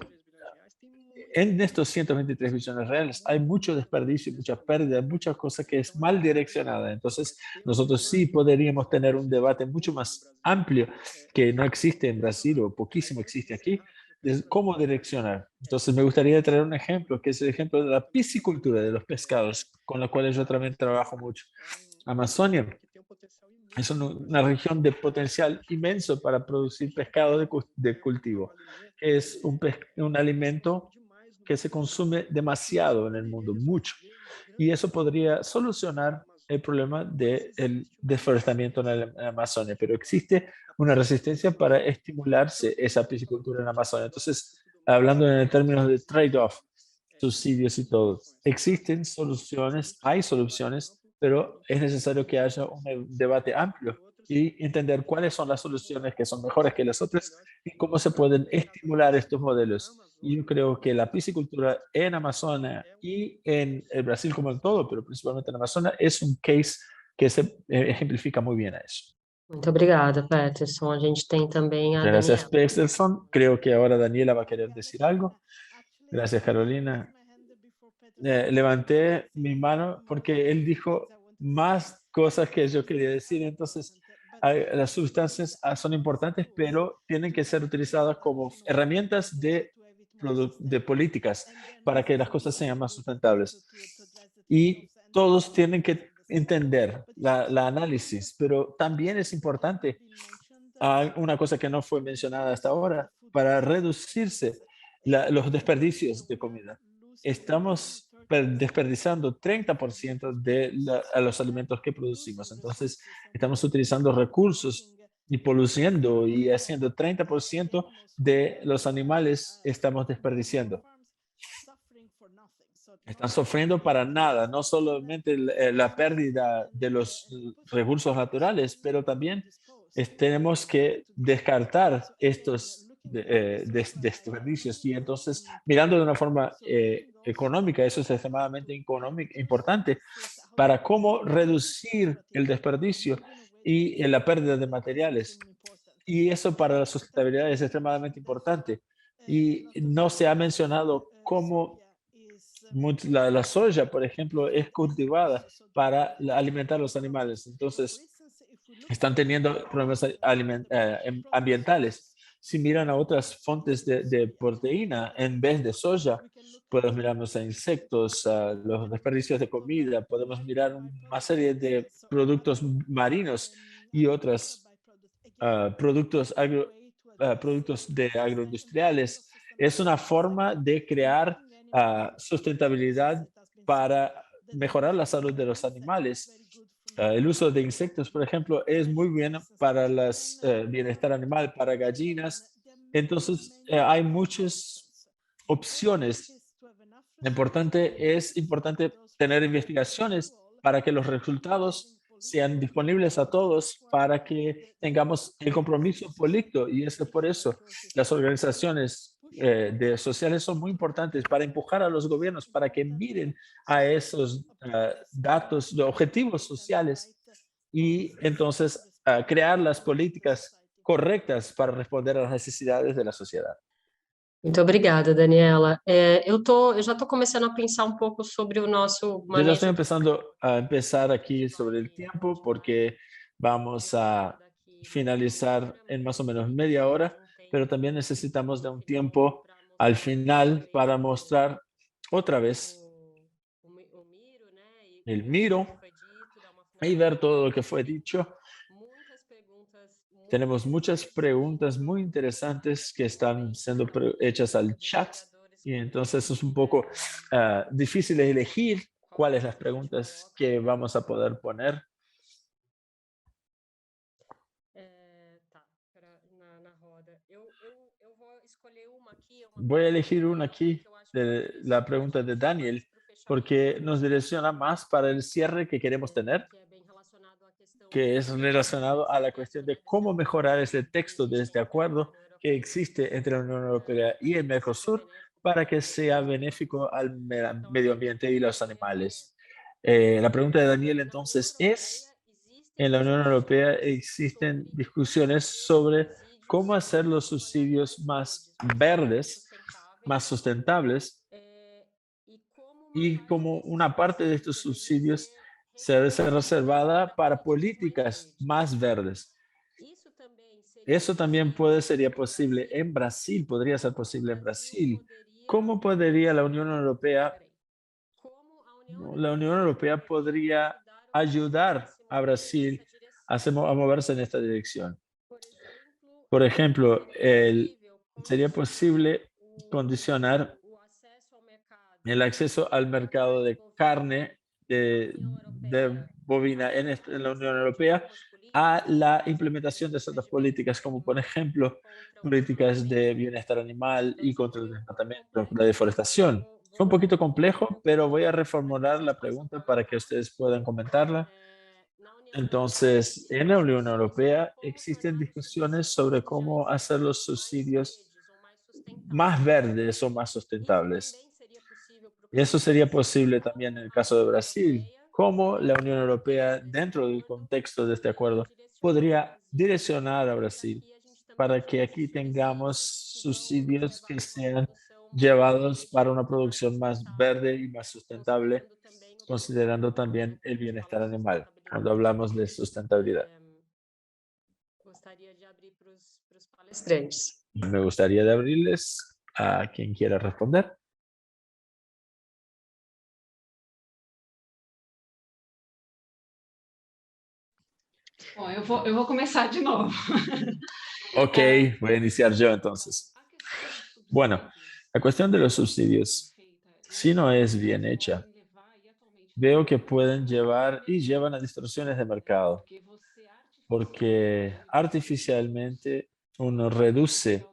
en estos 123 billones reales hay mucho desperdicio, mucha pérdida, muchas cosas que es mal direccionada. Entonces, nosotros sí podríamos tener un debate mucho más amplio que no existe en Brasil o poquísimo existe aquí, de cómo direccionar. Entonces, me gustaría traer un ejemplo, que es el ejemplo de la piscicultura, de los pescados, con la cual yo también trabajo mucho. Amazonia es una región de potencial inmenso para producir pescado de cultivo. Es un alimento que se consume demasiado en el mundo, mucho. Y eso podría solucionar el problema del deforestamiento en la Amazonia, pero existe una resistencia para estimularse esa piscicultura en la Amazonia. Entonces, hablando en términos de trade-off, subsidios y todo, existen soluciones, hay soluciones, pero es necesario que haya un debate amplio y entender cuáles son las soluciones que son mejores que las otras y cómo se pueden estimular estos modelos. Y yo creo que la piscicultura en Amazonia y en el Brasil como en todo, pero principalmente en Amazonia, es un case que se ejemplifica muy bien a eso. Muito obrigada, Peterson. A gente tem também a Gracias, Daniela. Peterson. Creo que ahora Daniela va a querer decir algo. Gracias, Carolina. Levanté mi mano porque él dijo más cosas que yo quería decir. Entonces, las sustancias son importantes, pero tienen que ser utilizadas como herramientas de políticas para que las cosas sean más sustentables. Y todos tienen que entender la análisis, pero también es importante una cosa que no fue mencionada hasta ahora, para reducirse los desperdicios de comida. Estamos desperdiciando 30% de los alimentos que producimos. Entonces, estamos utilizando recursos y poluciendo y haciendo 30% de los animales estamos desperdiciando. Están sufriendo para nada, no solamente la pérdida de los recursos naturales, pero también tenemos que descartar estos desperdicios. Y entonces, mirando de una forma económica, eso es extremadamente importante para cómo reducir el desperdicio y la pérdida de materiales. Y eso para la sustentabilidad es extremadamente importante. Y no se ha mencionado cómo la soya, por ejemplo, es cultivada para alimentar a los animales. Entonces, están teniendo problemas ambientales. Si miran a otras fuentes de proteína en vez de soya, podemos mirarnos a insectos, a los desperdicios de comida, podemos mirar una serie de productos marinos y otros productos agroindustriales. Es una forma de crear sustentabilidad para mejorar la salud de los animales. El uso de insectos, por ejemplo, es muy bien para el bienestar animal, para gallinas. Entonces, hay muchas opciones. Es importante tener investigaciones para que los resultados sean disponibles a todos, para que tengamos el compromiso político. Y es por eso las organizaciones sociales son muy importantes para empujar a los gobiernos para que miren a esos datos, los objetivos sociales y entonces crear las políticas correctas para responder a las necesidades de la sociedad. Muito obrigada, Daniela. Eu já estou começando a pensar um pouco sobre o nosso Yo ya estoy manejo. empezando a empezar aquí sobre el tiempo porque vamos a finalizar en más o menos media hora, pero también necesitamos de un tiempo al final para mostrar otra vez el miro y ver todo lo que fue dicho. Tenemos muchas preguntas muy interesantes que están siendo hechas al chat y entonces es un poco difícil elegir cuáles las preguntas que vamos a poder poner. Tá, na roda. Eu vou escolher uma aqui. Voy a elegir una aquí de la pregunta de Daniel porque nos direcciona más para el cierre que queremos tener, que es relacionado a la cuestión de cómo mejorar ese texto de este acuerdo que existe entre la Unión Europea y el Mercosur para que sea benéfico al medio ambiente y los animales. La pregunta de Daniel entonces es, en la Unión Europea existen discusiones sobre cómo hacer los subsidios más verdes, más sustentables, y como una parte de estos subsidios se debe ser reservada para políticas más verdes. Eso también sería posible en Brasil, podría ser posible en Brasil. ¿Cómo podría la Unión Europea podría ayudar a Brasil a moverse en esta dirección? Por ejemplo, sería posible condicionar el acceso al mercado de carne de bovina en la Unión Europea a la implementación de ciertas políticas, como por ejemplo políticas de bienestar animal y contra el desmatamiento, la deforestación. Fue un poquito complejo, pero voy a reformular la pregunta para que ustedes puedan comentarla. Entonces, en la Unión Europea existen discusiones sobre cómo hacer los subsidios más verdes o más sustentables. Y eso sería posible también en el caso de Brasil. ¿Cómo la Unión Europea, dentro del contexto de este acuerdo, podría direccionar a Brasil para que aquí tengamos subsidios que sean llevados para una producción más verde y más sustentable, considerando también el bienestar animal, cuando hablamos de sustentabilidad? Gostaria de abrir para os palestrantes. Me gustaría de abrirles a quien quiera responder. Bom, eu vou começar de novo. Ok, voy a iniciar yo entonces. Bueno, la cuestión de los subsidios, si no es bien hecha, veo que pueden llevar y llevan a distorsiones de mercado, porque artificialmente uno reduce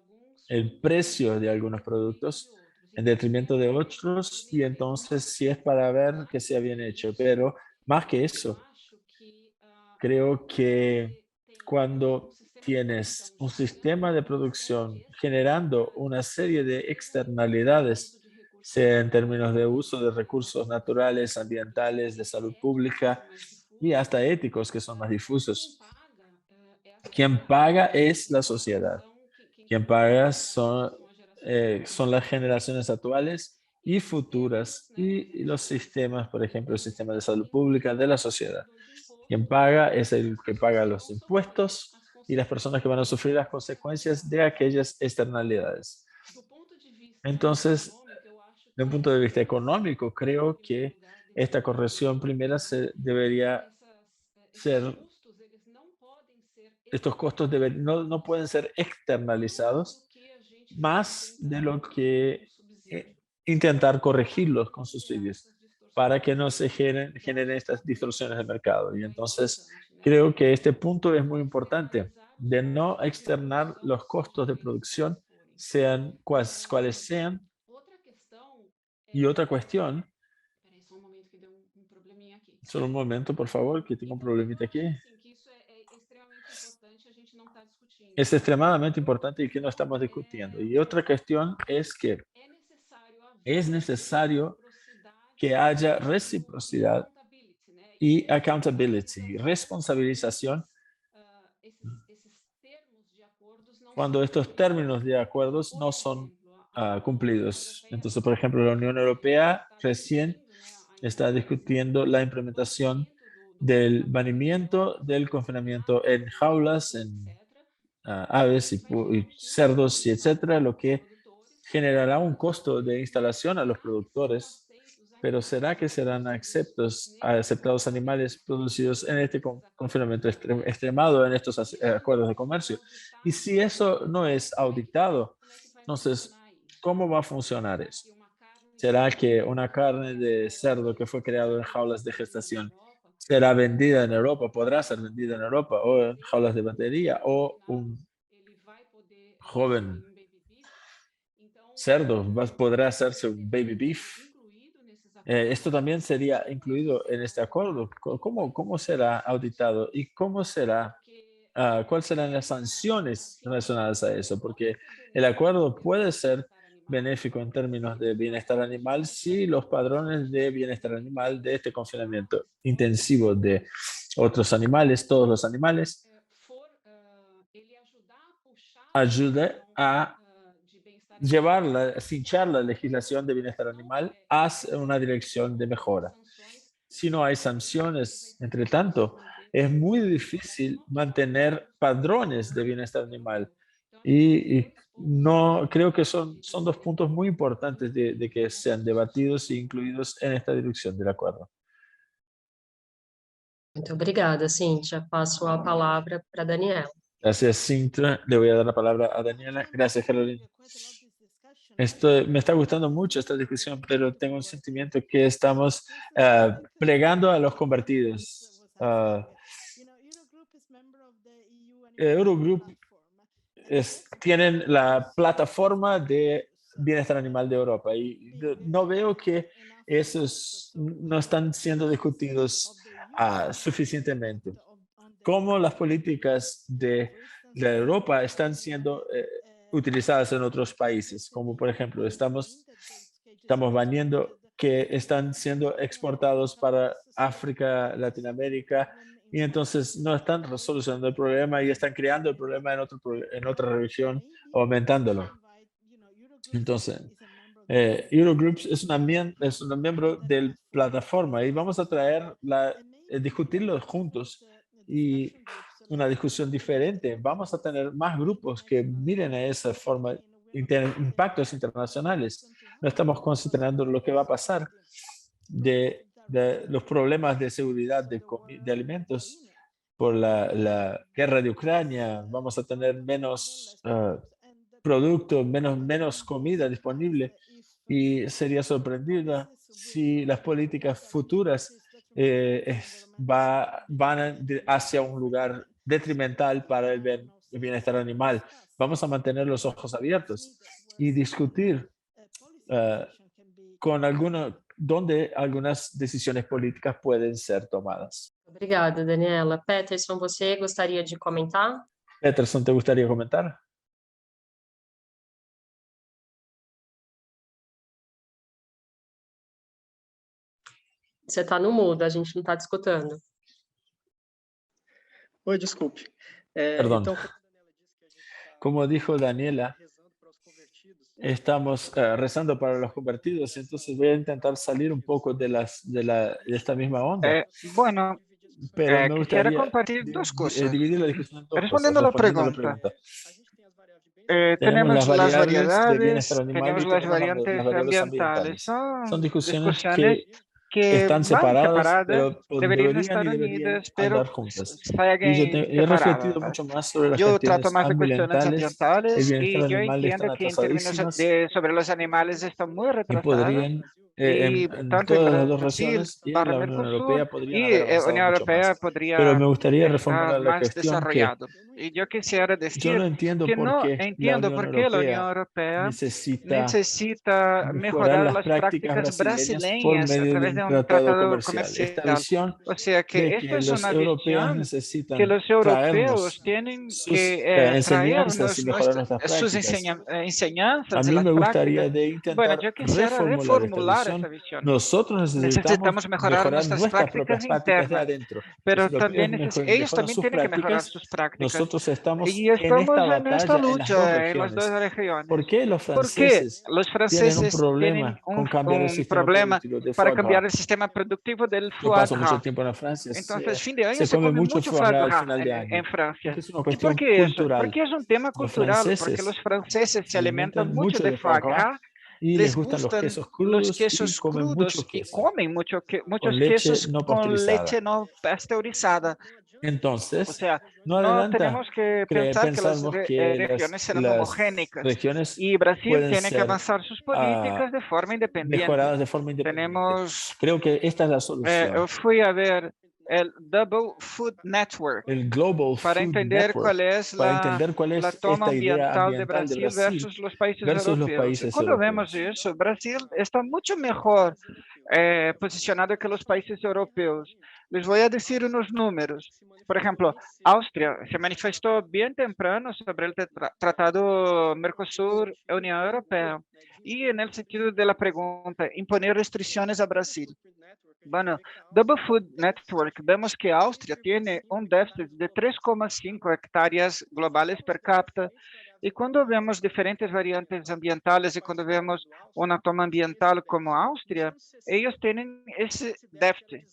el precio de algunos productos en detrimento de otros y entonces sí es para ver que sea bien hecho, pero más que eso, creo que cuando tienes un sistema de producción generando una serie de externalidades, sea en términos de uso de recursos naturales, ambientales, de salud pública y hasta éticos que son más difusos, quien paga es la sociedad. Quien paga son las generaciones actuales y futuras y los sistemas, por ejemplo, el sistema de salud pública de la sociedad. Quien paga es el que paga los impuestos y las personas que van a sufrir las consecuencias de aquellas externalidades. Entonces, de un punto de vista económico, creo que esta corrección primera debería ser, estos costos no pueden ser externalizados más de lo que intentar corregirlos con subsidios para que no se generen estas distorsiones de mercado. Y entonces creo que este punto es muy importante, de no externar los costos de producción, sean cuales sean. Y otra cuestión, solo un momento, por favor, que tengo un problemita aquí. Es extremadamente importante y que no estamos discutiendo. Y otra cuestión es que es necesario que haya reciprocidad y accountability, responsabilización, cuando estos términos de acuerdos no son cumplidos. Entonces, por ejemplo, la Unión Europea recién está discutiendo la implementación del banimiento del confinamiento en jaulas, en aves y cerdos y etcétera, lo que generará un costo de instalación a los productores. Pero ¿será que serán aceptados animales producidos en este confinamiento extremado en estos acuerdos de comercio? Y si eso no es auditado, entonces, ¿cómo va a funcionar eso? ¿Será que una carne de cerdo que fue creado en jaulas de gestación será vendida en Europa, podrá ser vendida en Europa o en jaulas de batería, o un joven cerdo podrá hacerse un baby beef? Esto también sería incluido en este acuerdo. ¿Cómo será auditado y cuáles serán las sanciones relacionadas a eso? Porque el acuerdo puede ser benéfico en términos de bienestar animal si los padrones de bienestar animal de este confinamiento intensivo de otros animales, todos los animales, ayude a cinchar la legislación de bienestar animal hacia una dirección de mejora. Si no hay sanciones, entre tanto, es muy difícil mantener padrones de bienestar animal. Y no creo que son dos puntos muy importantes de que sean debatidos e incluidos en esta dirección del acuerdo. Muito obrigada, Cíntia. Passo a palavra para Daniela. Gracias, Cintia. Le voy a dar la palabra a Daniela. Gracias, Carolina. Me está gustando mucho esta discusión, pero tengo un sentimiento que estamos plegando a los convertidos. Eurogroup tienen la plataforma de bienestar animal de Europa y no veo que esos no están siendo discutidos suficientemente. Cómo las políticas de Europa están siendo utilizadas en otros países, como por ejemplo estamos viendo que están siendo exportados para África, Latinoamérica, y entonces no están resolucionando el problema y están creando el problema en otra región, aumentándolo. Entonces, Eurogroup es un miembro de la plataforma y vamos a discutirlo juntos y una discusión diferente. Vamos a tener más grupos que miren a esa forma impactos internacionales. No estamos considerando lo que va a pasar de los problemas de seguridad de alimentos por la guerra de Ucrania. Vamos a tener menos productos, menos comida disponible, y sería sorprendida si las políticas futuras van hacia un lugar detrimental para el bienestar animal. Vamos a mantener los ojos abiertos y discutir donde algunas decisiones políticas pueden ser tomadas. Obrigada, Daniela. Peterson, você gostaria de comentar? Peterson, ¿te gustaría comentar? Você está no mudo, a gente não está te escutando. Oi, desculpe. Perdón. Então, como dijo Daniela, estamos rezando para los convertidos, entonces voy a intentar salir un poco de esta misma onda. Bueno, pero me quisiera gustaría compartir dos cosas. dividir la discusión en dos Respondiendo cosas. la pregunta. Tenemos las variedades de bienestar tenemos animal y las tenemos variantes las variables ambientales. Son discusiones que están van separadas, separadas, pero deberían estar unidas, pero andar juntas. siguen Y yo he refletido separadas. mucho más sobre las Yo trato cuestiones más de cuestiones ambientales. El ambientales y bienestar yo animal entiendo están que en términos atrasadísimas sobre los animales están muy y retrasadas. podrían, Y en tanto en todas las dos Brasil, regiones y en barra la Unión Mercosur, Europea podrían y haber avanzado Unión mucho Europea más. podría Pero me gustaría estar reformular la más cuestión que desarrollado. Y yo quisiera yo decir no entiendo que por no qué la entiendo Unión por qué la Unión Europea Europea necesita mejorar las las prácticas prácticas brasileñas por brasileñas a medio de través un de un tratado tratado comercial. Esta comercial. visión O sea que de esta que es los una europeos visión que necesitan los europeos traernos tienen sus que enseñanzas y traernos mejorar nuestras sus prácticas. A enseñanzas y mí las me prácticas. gustaría de Bueno, intentar yo quisiera reformular esta reformular visión. esa visión. Nosotros Necesitamos mejorar nuestras nuestras prácticas propias prácticas de internas, adentro. pero Si los también países ellos mejoran también sus tienen que mejorar prácticas, sus prácticas. nosotros estamos Y en estamos esta en esta batalla en las dos lucha en las dos regiones. regiones. ¿Por qué los ¿Por qué franceses los tienen un franceses tienen problema con cambiar el un sistema problema productivo de para foie cambiar gras? el sistema productivo del Yo foie paso mucho gras? tiempo en Francia, Entonces, fin de año se se come come mucho mucho foie foie gras al gras final de año. en Francia. Es una ¿Y por cuestión qué eso? cultural. Porque es un tema Los cultural, porque franceses los franceses se se alimentan alimentan mucho mucho de de foie foie gras gras, y les les gustan los gustan quesos los crudos y quesos comen mucho crudos y queso comen muchos con quesos leche no con pasteurizada. leche no pasteurizada. O Entonces, sea, no no adelanta tenemos que pensar que las pensamos que regiones serán las homogénicas. regiones Y Brasil pueden tiene que ser avanzar sus políticas de forma independiente. mejoradas de forma independiente. Tenemos, Creo que esta es la solución. fui a ver el Double Food Network El Global para Food entender Network, cuál es para entender cuál la es toma esta idea ambiental de ambiental de Brasil Brasil versus los países versus los europeos. Y países cuando vemos europeos. eso, Brasil está mucho mejor posicionado que los países europeos. Les voy a decir unos números. Por ejemplo, Austria se manifestó bien temprano sobre el Tratado Mercosur-Unión Europea y en el sentido de la pregunta, imponer restricciones a Brasil. Bueno, Double Food Network, vemos que Austria tiene un déficit de 3,5 hectáreas globales per cápita. Y cuando vemos diferentes variantes ambientales y cuando vemos una toma ambiental como Austria, ellos tienen ese déficit.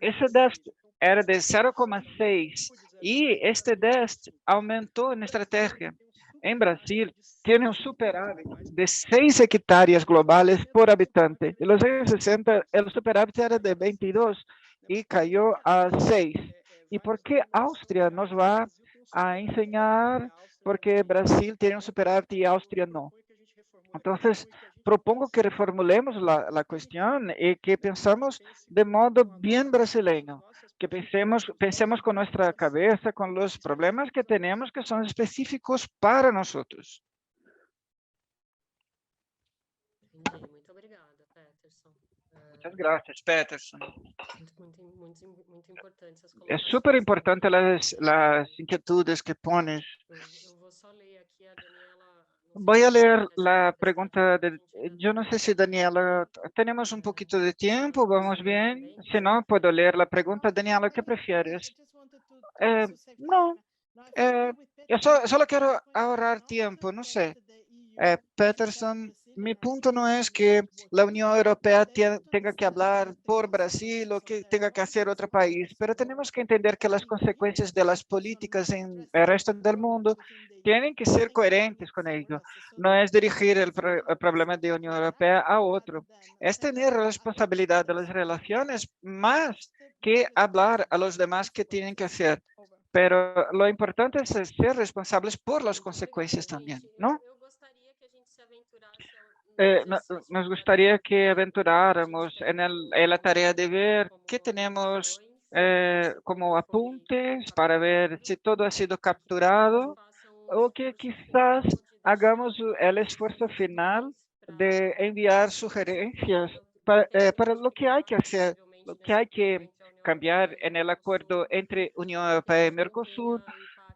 Ese déficit era de 0,6 y este déficit aumentó en estrategia. En Brasil, tiene un superávit de 6 hectáreas globales por habitante. En los años 60, el superávit era de 22 y cayó a 6. ¿Y por qué Austria nos va a enseñar porque Brasil tiene un superávit y Austria no? Entonces, propongo que reformulemos la cuestión y que pensamos de modo bien brasileño, que pensemos con nuestra cabeza, con los problemas que tenemos que son específicos para nosotros. Entendi. Muito obrigada, Peterson. Muchas gracias, Peterson. Muito importante essas Es colocações. súper importante las inquietudes que pones. Eu vou só ler aqui a Daniela. Voy a leer la pregunta yo no sé si Daniela, tenemos un poquito de tiempo, vamos bien. Si no, puedo leer la pregunta. Daniela, ¿qué prefieres? No, yo solo quiero ahorrar tiempo, no sé. Peterson, mi punto no es que la Unión Europea tenga que hablar por Brasil o que tenga que hacer otro país, pero tenemos que entender que las consecuencias de las políticas en el resto del mundo tienen que ser coherentes con ello. No es dirigir el problema de Unión Europea a otro. Es tener responsabilidad de las relaciones más que hablar a los demás que tienen que hacer. Pero lo importante es ser responsables por las consecuencias también, ¿no? Nos gustaría que aventuráramos en la tarea de ver qué tenemos como apuntes para ver si todo ha sido capturado o que quizás hagamos el esfuerzo final de enviar sugerencias para lo que hay que hacer, lo que hay que cambiar en el acuerdo entre Unión Europea y Mercosur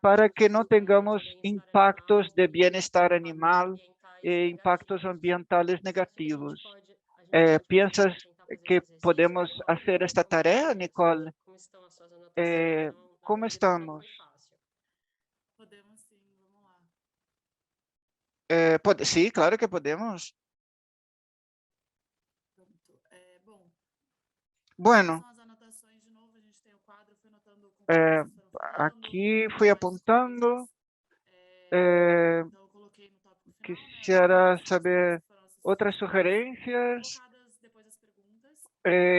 para que no tengamos impactos de bienestar animal e impactos ambientales negativos. ¿Piensas que podemos hacer esta tarea, Nicole? ¿Cómo estamos? Podemos sim, vamos lá. Sí, claro que podemos. Pronto. Bom, Bueno, são as anotações de novo, a gente tem o quadro, fui anotando conforme vocês foram falando, aquí fui apuntando. então eu coloquei no tópico final, né, Quisiera as saber foram as otras sugerencias sugerencias colocadas depois das perguntas.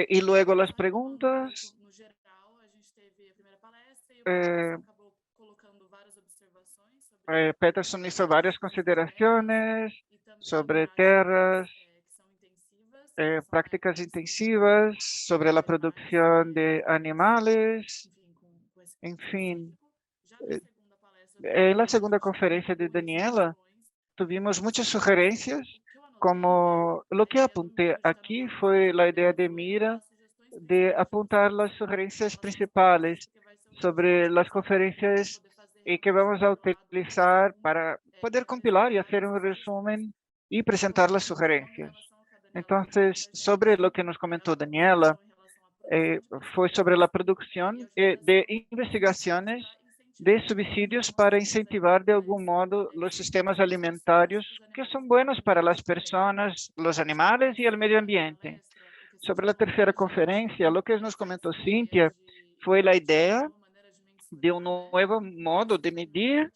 y luego las Então, preguntas. no geral, a gente teve a primeira palestra e o Eh, Peterson acabou colocando várias observações sobre Peterson hizo varias consideraciones e também sobre práticas tierras, que são intensivas, que são prácticas métodos, intensivas, sobre la producción de animales, enfim, com esse en ponto fin. específico. Já na segunda palestra, En la segunda conferencia de Daniela, tuvimos muchas sugerencias, o que eu anotei como lo que apunté aquí fue la idea de Mira de apuntar las sugerencias principales sobre las conferencias y que vamos a utilizar para poder compilar y hacer un resumen y presentar las sugerencias. Entonces, sobre lo que nos comentó Daniela, fue sobre la producción de investigaciones de subsidios para incentivar de algún modo los sistemas alimentarios que son buenos para las personas, los animales y el medio ambiente. Sobre la tercera conferencia, lo que nos comentó Cíntia fue la idea de un nuevo modo de medir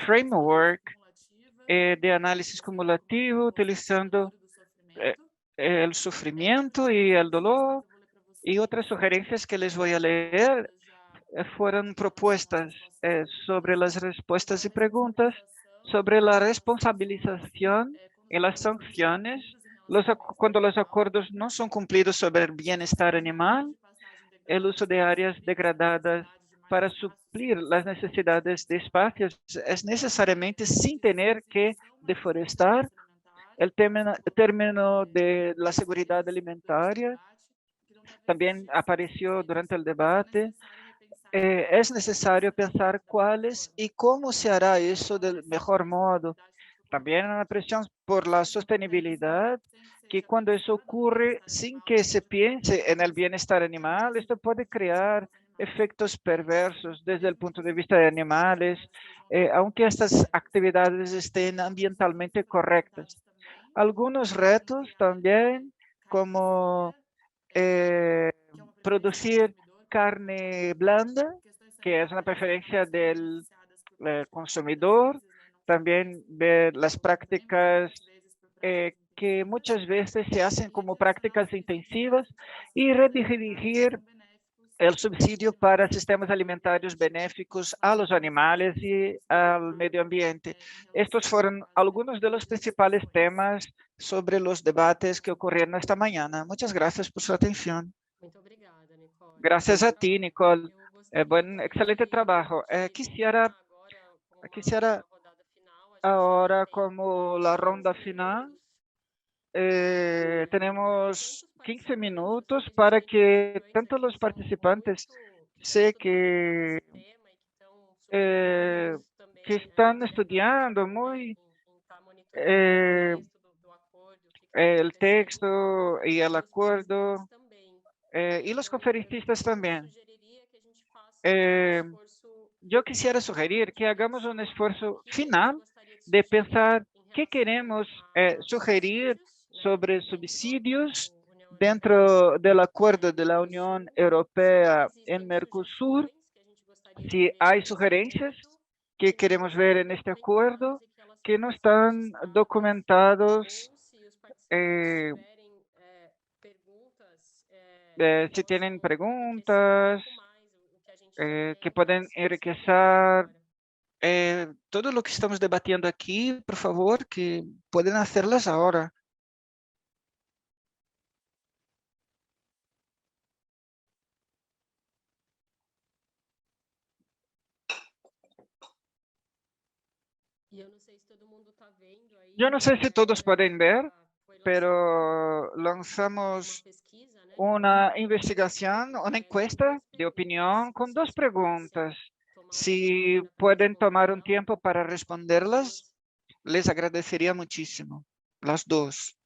framework de análisis cumulativo utilizando el sufrimiento y el dolor, y otras sugerencias que les voy a leer fueron propuestas sobre las respuestas y preguntas, sobre la responsabilización y las sanciones cuando los acuerdos no son cumplidos sobre el bienestar animal, el uso de áreas degradadas para suplir las necesidades de espacios es necesariamente sin tener que deforestar, el término de la seguridad alimentaria también apareció durante el debate. Es necesario pensar cuáles y cómo se hará eso del mejor modo. También una presión por la sostenibilidad, que cuando eso ocurre sin que se piense en el bienestar animal, esto puede crear efectos perversos desde el punto de vista de animales, aunque estas actividades estén ambientalmente correctas. Algunos retos también, como producir carne blanda, que es una preferencia del consumidor, también ver las prácticas que muchas veces se hacen como prácticas intensivas y redirigir el subsidio para sistemas alimentarios benéficos a los animales y al medio ambiente. Estos fueron algunos de los principales temas sobre los debates que ocurrieron esta mañana. Muchas gracias por su atención. Muito obrigada, Nicole. Gracias a ti, Nicole. Eu Excelente trabajo. Quisiera ahora, como la ronda final, tenemos 15 minutos para que tanto los participantes, sé que están estudiando muy eh, el texto y el acuerdo, y los conferencistas también. Yo quisiera sugerir que hagamos un esfuerzo final de pensar qué queremos sugerir sobre subsidios dentro del acuerdo de la Unión Europea en Mercosur, si hay sugerencias que queremos ver en este acuerdo que no están documentados, si tienen preguntas que pueden enriquecer todo lo que estamos debatiendo aquí, por favor, que pueden hacerlas ahora. Yo no sé si todos pueden ver, pero lanzamos una investigación, una encuesta de opinión con dos preguntas. Si pueden tomar un tiempo para responderlas, les agradecería muchísimo, las dos.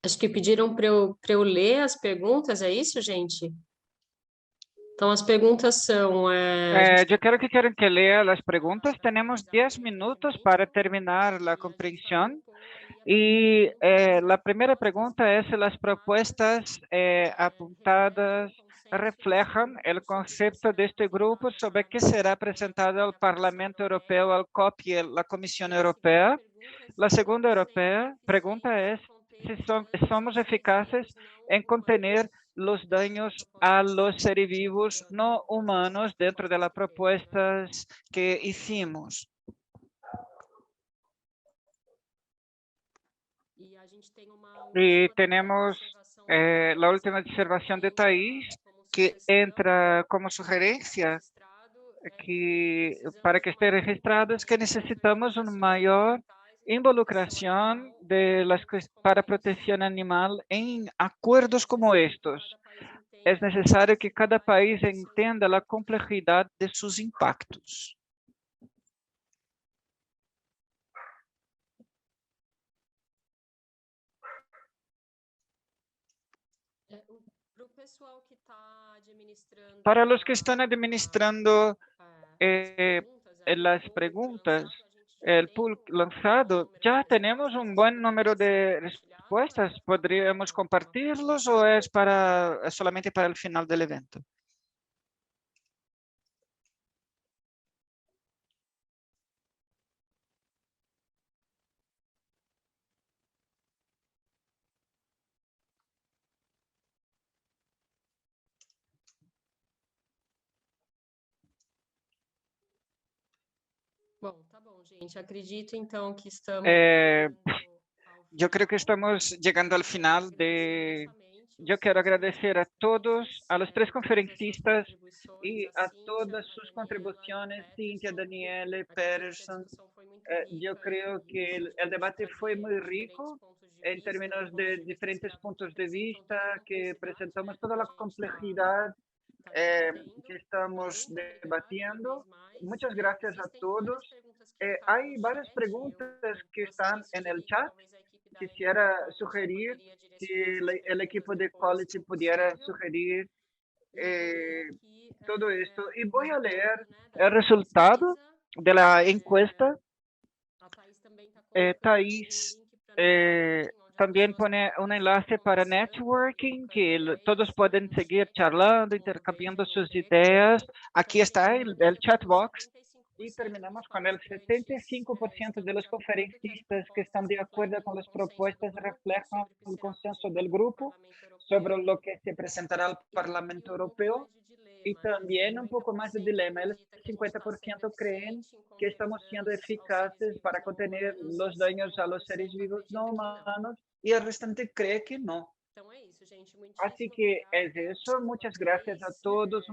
Acho que pediram para eu ler as perguntas, é isso, gente? Então, as perguntas são... yo quiero que lea las preguntas. Tenemos 10 minutos para terminar la comprensión. Y la primera pregunta es si las propuestas apuntadas reflejan el concepto de este grupo sobre qué será presentado al Parlamento Europeo, al COP y a la Comisión Europea. La segunda pregunta es si somos eficaces en contener los daños a los seres vivos no humanos dentro de las propuestas que hicimos. Y tenemos la última observación de Thais, que entra como sugerencia que para que esté registrado es que necesitamos una mayor involucración para protección animal en acuerdos como estos. Es necesario que cada país entienda la complejidad de sus impactos. Para los que están administrando las preguntas, el pool lanzado, ya tenemos un buen número de respuestas. ¿Podríamos compartirlos o es solamente para el final del evento? Bom, tá bom, gente. Acredito, então, que estamos... Yo creo que estamos llegando al final Yo quiero agradecer a todos, a los 3 conferencistas y a todas sus contribuciones, Cynthia, Daniele, Peterson. Yo creo que el debate fue muy rico en términos de diferentes puntos de vista, que presentamos toda la complejidad que estamos debatiendo. Muchas gracias a todos. Hay varias preguntas que están en el chat. Quisiera sugerir si el equipo de Quality pudiera sugerir todo esto. Y voy a leer el resultado de la encuesta. Thais también pone un enlace para networking, que todos pueden seguir charlando, intercambiando sus ideas. Aquí está el chat box. Y terminamos con el 75% de los conferencistas que están de acuerdo con las propuestas reflejan el consenso del grupo sobre lo que se presentará al Parlamento Europeo. Y también un poco más de dilema. El 50% creen que estamos siendo eficaces para contener los daños a los seres vivos no humanos y el restante cree que no. Así que es eso. Muchas gracias a todos.